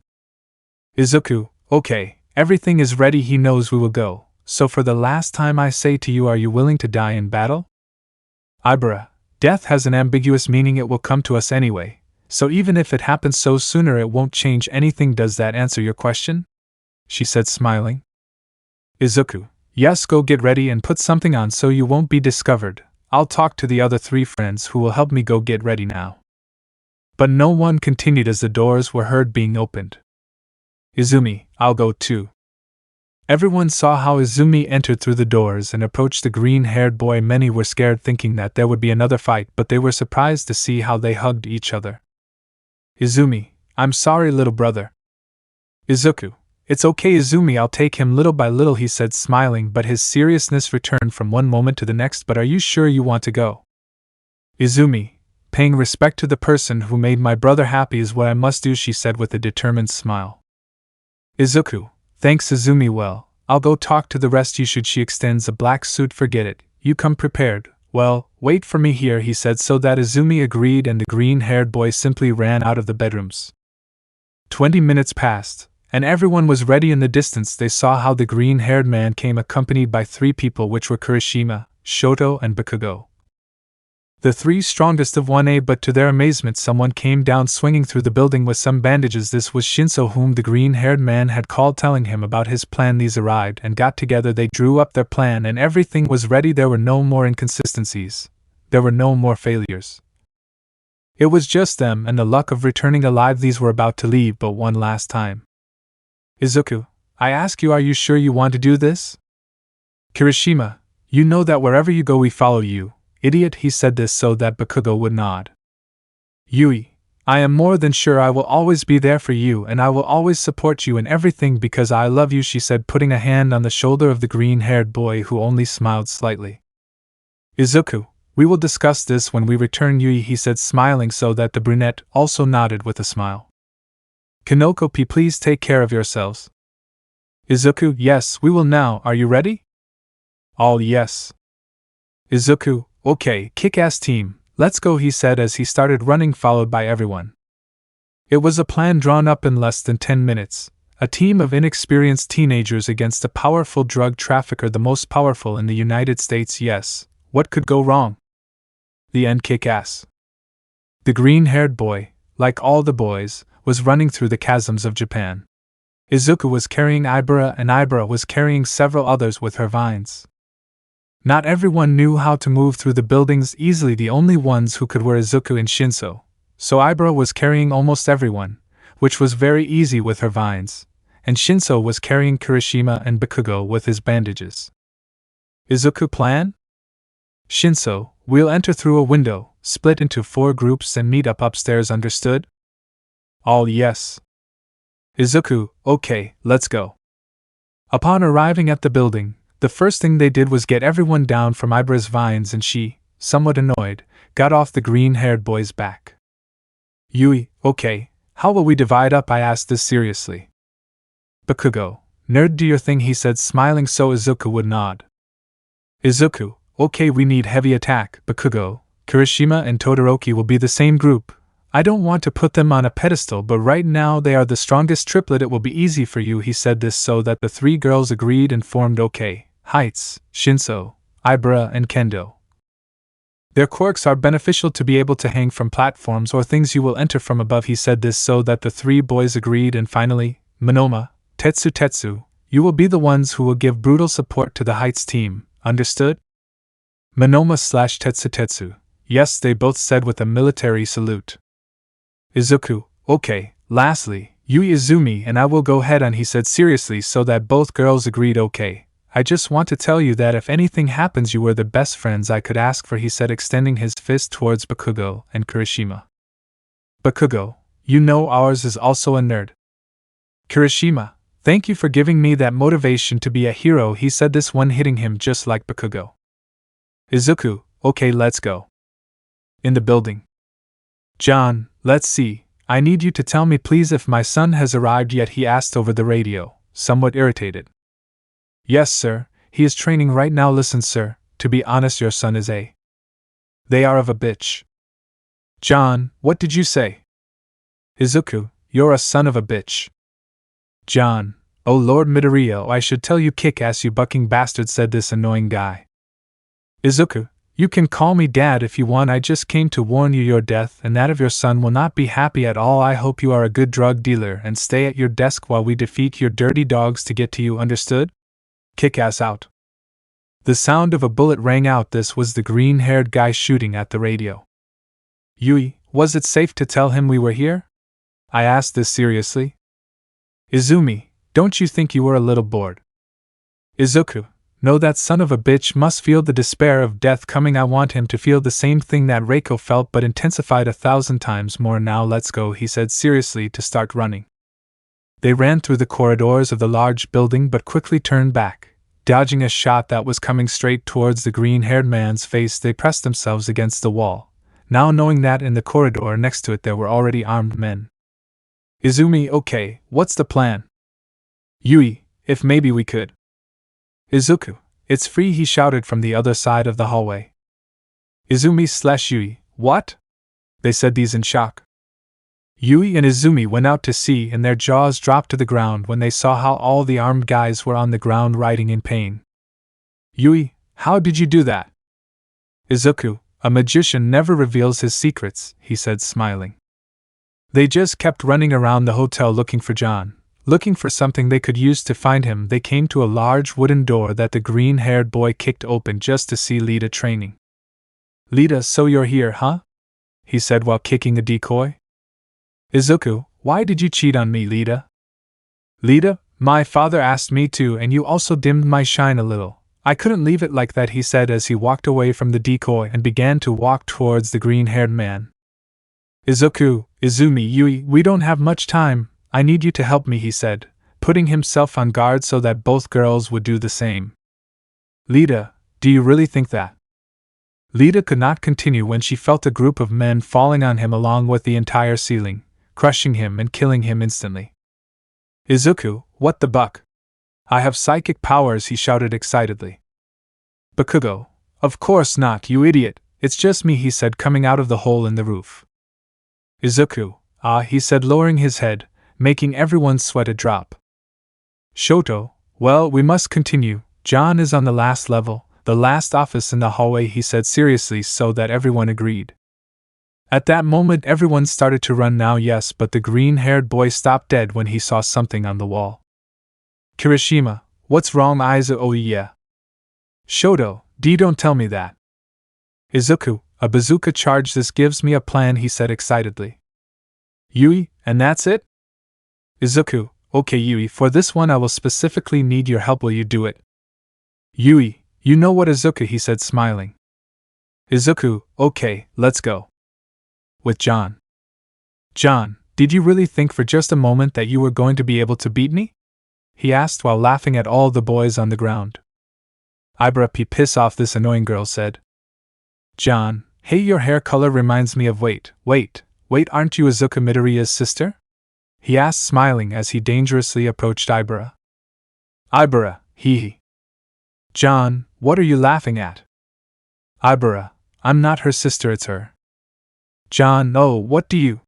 Izuku, okay, everything is ready, he knows we will go, so for the last time I say to you, are you willing to die in battle? Ibara, death has an ambiguous meaning, it will come to us anyway, so even if it happens so sooner it won't change anything. Does that answer your question? She said smiling. Izuku, yes, go get ready and put something on so you won't be discovered. I'll talk to the other 3 friends who will help me. Go get ready now. But no one continued as the doors were heard being opened. Izumi, I'll go too. Everyone saw how Izumi entered through the doors and approached the green-haired boy. Many were scared, thinking that there would be another fight, but they were surprised to see how they hugged each other. Izumi, I'm sorry, little brother. Izuku, it's okay, Izumi, I'll take him little by little, he said smiling, but his seriousness returned from one moment to the next. But are you sure you want to go? Izumi, paying respect to the person who made my brother happy is what I must do, she said with a determined smile. Izuku, thanks Izumi, well, I'll go talk to the rest. You should. She extends a black suit. Forget it, you come prepared. Well, wait for me here, he said, so that Izumi agreed, and the green-haired boy simply ran out of the bedrooms. 20 minutes passed, and everyone was ready. In the distance they saw how the green-haired man came accompanied by 3 people, which were Kirishima, Shoto, and Bakugo. The 3 strongest of 1A, but to their amazement someone came down swinging through the building with some bandages. This was Shinso, whom the green-haired man had called, telling him about his plan. These arrived and got together. They drew up their plan and everything was ready. There were no more inconsistencies. There were no more failures. It was just them and the luck of returning alive. These were about to leave, but one last time. Izuku, I ask you, are you sure you want to do this? Kirishima, you know that wherever you go we follow you. Idiot, he said this so that Bakugo would nod. Yui, I am more than sure I will always be there for you, and I will always support you in everything because I love you, she said, putting a hand on the shoulder of the green-haired boy, who only smiled slightly. Izuku, we will discuss this when we return, Yui, he said smiling so that the brunette also nodded with a smile. Kanoko-P, please take care of yourselves. Izuku, yes, we will now. Are you ready? All yes. Izuku, okay, kick-ass team, let's go, he said as he started running, followed by everyone. It was a plan drawn up in less than 10 minutes. A team of inexperienced teenagers against a powerful drug trafficker, the most powerful in the United States. Yes, what could go wrong? The end. Kick-ass. The green-haired boy, like all the boys, was running through the chasms of Japan. Izuku was carrying Ibara, and Ibara was carrying several others with her vines. Not everyone knew how to move through the buildings easily. The only ones who could were Izuku and Shinso, so Ibara was carrying almost everyone, which was very easy with her vines, and Shinso was carrying Kirishima and Bakugo with his bandages. Izuku plan? Shinso, we'll enter through a window, split into 4 groups and meet up upstairs, understood? All yes. Izuku, okay, let's go. Upon arriving at the building, the first thing they did was get everyone down from Ibara's vines, and she, somewhat annoyed, got off the green-haired boy's back. Yui, okay, how will we divide up? I asked this seriously. Bakugo, nerd, do your thing, he said, smiling so Izuku would nod. Izuku, okay, we need heavy attack. Bakugo, Kirishima and Todoroki will be the same group. I don't want to put them on a pedestal, but right now they are the strongest triplet. It will be easy for you. He said this so that the three girls agreed and formed OK, Heights, Shinso, Ibara and Kendo. Their quirks are beneficial to be able to hang from platforms or things you will enter from above. He said this so that the three boys agreed, and finally, Monoma, Tetsu, you will be the ones who will give brutal support to the Heights team, understood? Monoma/Tetsu. Yes, they both said with a military salute. Izuku, okay, lastly, Yui Izumi and I will go head on, he said seriously so that both girls agreed. Okay, I just want to tell you that if anything happens you were the best friends I could ask for, he said, extending his fist towards Bakugo and Kirishima. Bakugo, you know ours is also a nerd. Kirishima, thank you for giving me that motivation to be a hero, he said, this one hitting him just like Bakugo. Izuku, okay, let's go. In the building. John, let's see, I need you to tell me please if my son has arrived yet, he asked over the radio, somewhat irritated. Yes, sir, he is training right now. Listen, sir, to be honest, your son is They are of a bitch. John, what did you say? Izuku, you're a son of a bitch. John, oh Lord Midoriya, I should tell you, kick-ass, you bucking bastard, said this annoying guy. Izuku, you can call me dad if you want. I just came to warn you, your death and that of your son will not be happy at all. I hope you are a good drug dealer and stay at your desk while we defeat your dirty dogs to get to you, understood? Kick-ass out. The sound of a bullet rang out. This was the green-haired guy shooting at the radio. Yui, was it safe to tell him we were here? I asked this seriously. Izumi, don't you think you were a little bored? Izuku, no, that son of a bitch must feel the despair of death coming. I want him to feel the same thing that Reiko felt, but intensified 1,000 times more. Now let's go, he said seriously to start running. They ran through the corridors of the large building but quickly turned back. Dodging a shot that was coming straight towards the green-haired man's face, they pressed themselves against the wall, now knowing that in the corridor next to it there were already armed men. Izumi, okay, what's the plan? Yui, if maybe we could. Izuku, it's free, he shouted from the other side of the hallway. Izumi/Yui, what? They said these in shock. Yui and Izumi went out to see, and their jaws dropped to the ground when they saw how all the armed guys were on the ground writhing in pain. Yui, how did you do that? Izuku, a magician never reveals his secrets, he said smiling. They just kept running around the hotel looking for John. Looking for something they could use to find him. They came to a large wooden door that the green-haired boy kicked open just to see Lita training. Lita, so you're here, huh? He said while kicking a decoy. Izuku, why did you cheat on me, Lita? Lita, my father asked me to, and you also dimmed my shine a little. I couldn't leave it like that, he said as he walked away from the decoy and began to walk towards the green-haired man. Izuku, Izumi, Yui, we don't have much time. I need you to help me, he said, putting himself on guard so that both girls would do the same. Lita, do you really think that? Lita could not continue when she felt a group of men falling on him along with the entire ceiling, crushing him and killing him instantly. Izuku, what the buck? I have psychic powers, he shouted excitedly. Bakugo, of course not, you idiot, it's just me, he said, coming out of the hole in the roof. Izuku, ah, he said, lowering his head, making everyone's sweat a drop. Shoto, well, we must continue. John is on the last level, the last office in the hallway, he said seriously so that everyone agreed. At that moment everyone started to run now, yes, but the green-haired boy stopped dead when he saw something on the wall. Kirishima, what's wrong, Aizawa? Oh yeah. Shoto, don't tell me that. Izuku, a bazooka charge, this gives me a plan, he said excitedly. Yui, and that's it? Izuku, okay Yui, for this one I will specifically need your help, will you do it? Yui, you know what, Izuku, he said smiling. Izuku, okay, let's go. With John. John, did you really think for just a moment that you were going to be able to beat me? He asked while laughing at all the boys on the ground. Ibara, piss off, this annoying girl said. John, hey, your hair color reminds me of wait, aren't you Izuku Midoriya's sister? He asked, smiling as he dangerously approached Ibara. Ibara, hee. John, what are you laughing at? Ibara, I'm not her sister, it's her. John, oh, what do you?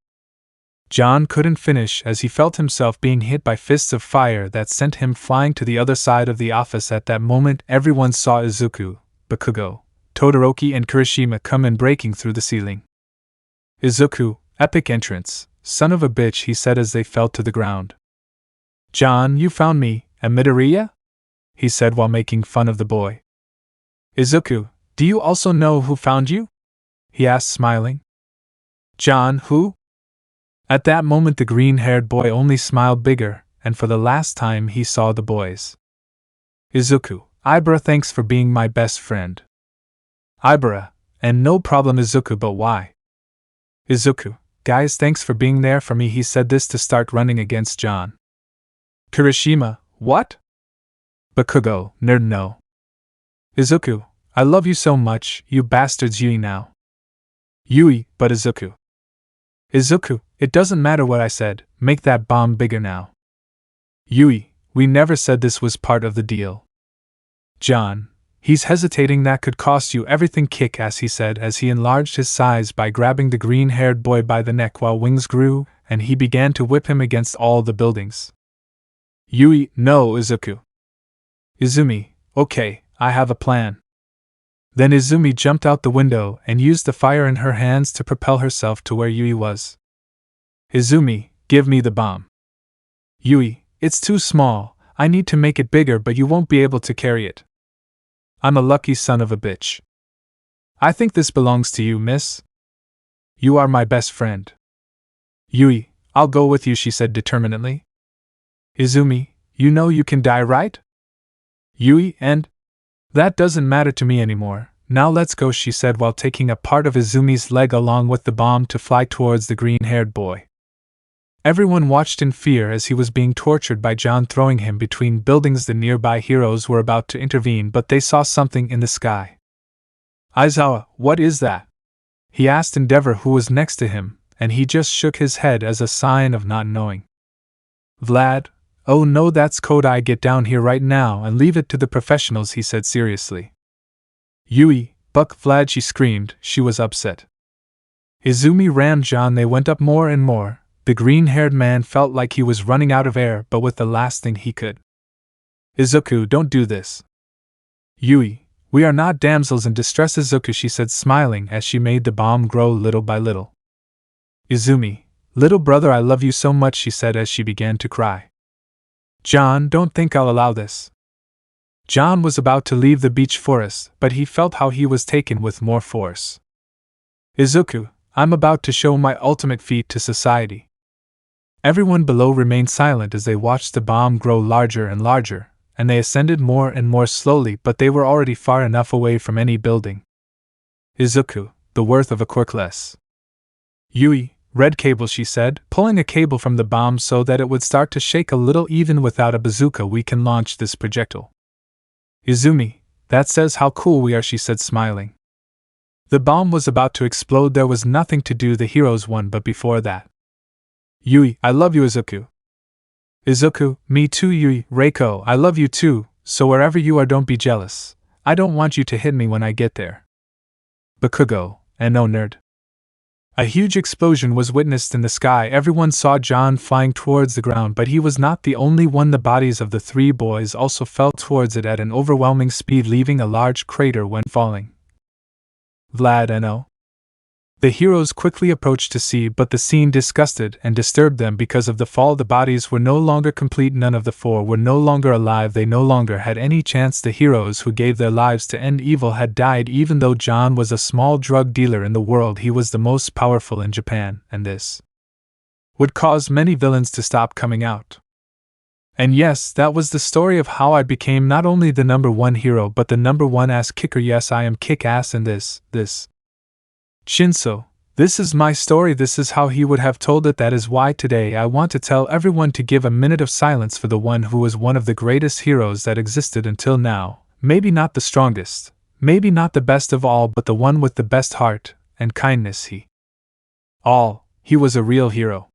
John couldn't finish as he felt himself being hit by fists of fire that sent him flying to the other side of the office. At that moment, everyone saw Izuku, Bakugo, Todoroki, and Kirishima come in breaking through the ceiling. Izuku, epic entrance, son of a bitch, he said as they fell to the ground. John, you found me, and Midoriya? He said while making fun of the boy. Izuku, do you also know who found you? He asked, smiling. John, who? At that moment the green-haired boy only smiled bigger, and for the last time he saw the boys. Izuku, Ibara, thanks for being my best friend. Ibara, and no problem Izuku, but why? Izuku, guys, thanks for being there for me. He said this to start running against John. Kirishima, what? Bakugo, nerd, no. Izuku, I love you so much, you bastards. Yui now. Yui, but Izuku. Izuku, it doesn't matter what I said, make that bomb bigger now. Yui, we never said this was part of the deal. John, he's hesitating, that could cost you everything. Kick-ass, he said as he enlarged his size by grabbing the green-haired boy by the neck while wings grew, and he began to whip him against all the buildings. Yui, no, Izuku. Izumi, okay, I have a plan. Then Izumi jumped out the window and used the fire in her hands to propel herself to where Yui was. Izumi, give me the bomb. Yui, it's too small, I need to make it bigger, but you won't be able to carry it. I'm a lucky son of a bitch. I think this belongs to you, miss. You are my best friend. Yui, I'll go with you, she said determinedly. Izumi, you know you can die, right? Yui, and? That doesn't matter to me anymore. Now let's go, she said while taking a part of Izumi's leg along with the bomb to fly towards the green-haired boy. Everyone watched in fear as he was being tortured by John throwing him between buildings. The nearby heroes were about to intervene, but they saw something in the sky. Aizawa, what is that? He asked Endeavor, who was next to him, and he just shook his head as a sign of not knowing. Vlad, oh no, that's Kodai, get down here right now and leave it to the professionals, he said seriously. Yui, Buck, Vlad, she screamed, she was upset. Izumi ran John, they went up more and more. The green-haired man felt like he was running out of air, but with the last thing he could. Izuku, don't do this. Yui, we are not damsels in distress, Izuku, she said smiling as she made the bomb grow little by little. Izumi, little brother, I love you so much, she said as she began to cry. John, don't think I'll allow this. John was about to leave the beech forest, but he felt how he was taken with more force. Izuku, I'm about to show my ultimate feat to society. Everyone below remained silent as they watched the bomb grow larger and larger, and they ascended more and more slowly, but they were already far enough away from any building. Izuku, the worth of a Quirkless. Yui, red cable, she said, pulling a cable from the bomb so that it would start to shake a little. Even without a bazooka we can launch this projectile. Izumi, that says how cool we are, she said smiling. The bomb was about to explode. There was nothing to do, the heroes won, but before that. Yui, I love you, Izuku. Izuku, me too, Yui. Reiko, I love you too, so wherever you are don't be jealous. I don't want you to hit me when I get there. Bakugo, and no nerd. A huge explosion was witnessed in the sky. Everyone saw John flying towards the ground, but he was not the only one. The bodies of the three boys also fell towards it at an overwhelming speed, leaving a large crater when falling. Vlad and O. The heroes quickly approached to see, but the scene disgusted and disturbed them because of the fall. The bodies were no longer complete. None of the four were no longer alive. They no longer had any chance. The heroes who gave their lives to end evil had died. Even though John was a small drug dealer in the world, he was the most powerful in Japan, and this would cause many villains to stop coming out. And yes, that was the story of how I became not only the #1 hero but the #1 ass kicker. Yes, I am kick-ass in this. Shinso, this is my story. This is how he would have told it. That is why today I want to tell everyone to give a minute of silence for the one who was one of the greatest heroes that existed until now. Maybe not the strongest, Maybe not the best of all, but the one with the best heart and kindness. He was a real hero.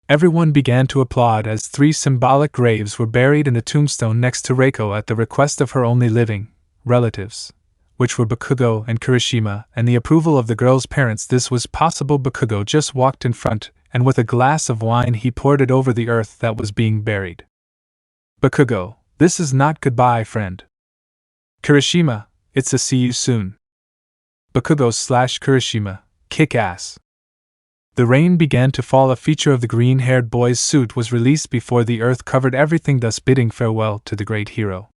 Everyone began to applaud as 3 symbolic graves were buried in the tombstone next to Reiko at the request of her only living relatives, which were Bakugo and Kirishima, and the approval of the girl's parents. This was possible. Bakugo just walked in front, and with a glass of wine he poured it over the earth that was being buried. Bakugo, this is not goodbye, friend. Kirishima, it's a see you soon. Bakugo/Kirishima, kick ass. The rain began to fall. A feature of the green-haired boy's suit was released before the earth covered everything, thus bidding farewell to the great hero.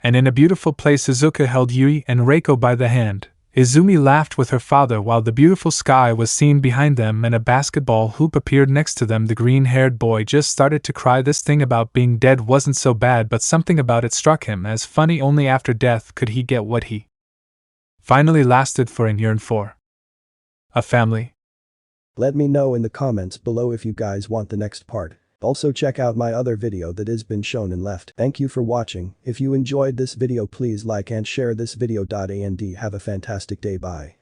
And in a beautiful place Izuku held Yui and Reiko by the hand. Izumi laughed with her father while the beautiful sky was seen behind them and a basketball hoop appeared next to them. The green-haired boy just started to cry. This thing about being dead wasn't so bad, but something about it struck him as funny. Only after death could he get what he finally lasted for and yearned for. A family. Let me know in the comments below if you guys want the next part. Also check out my other video that has been shown and left. Thank you for watching. If you enjoyed this video, please like and share this video. And have a fantastic day. Bye.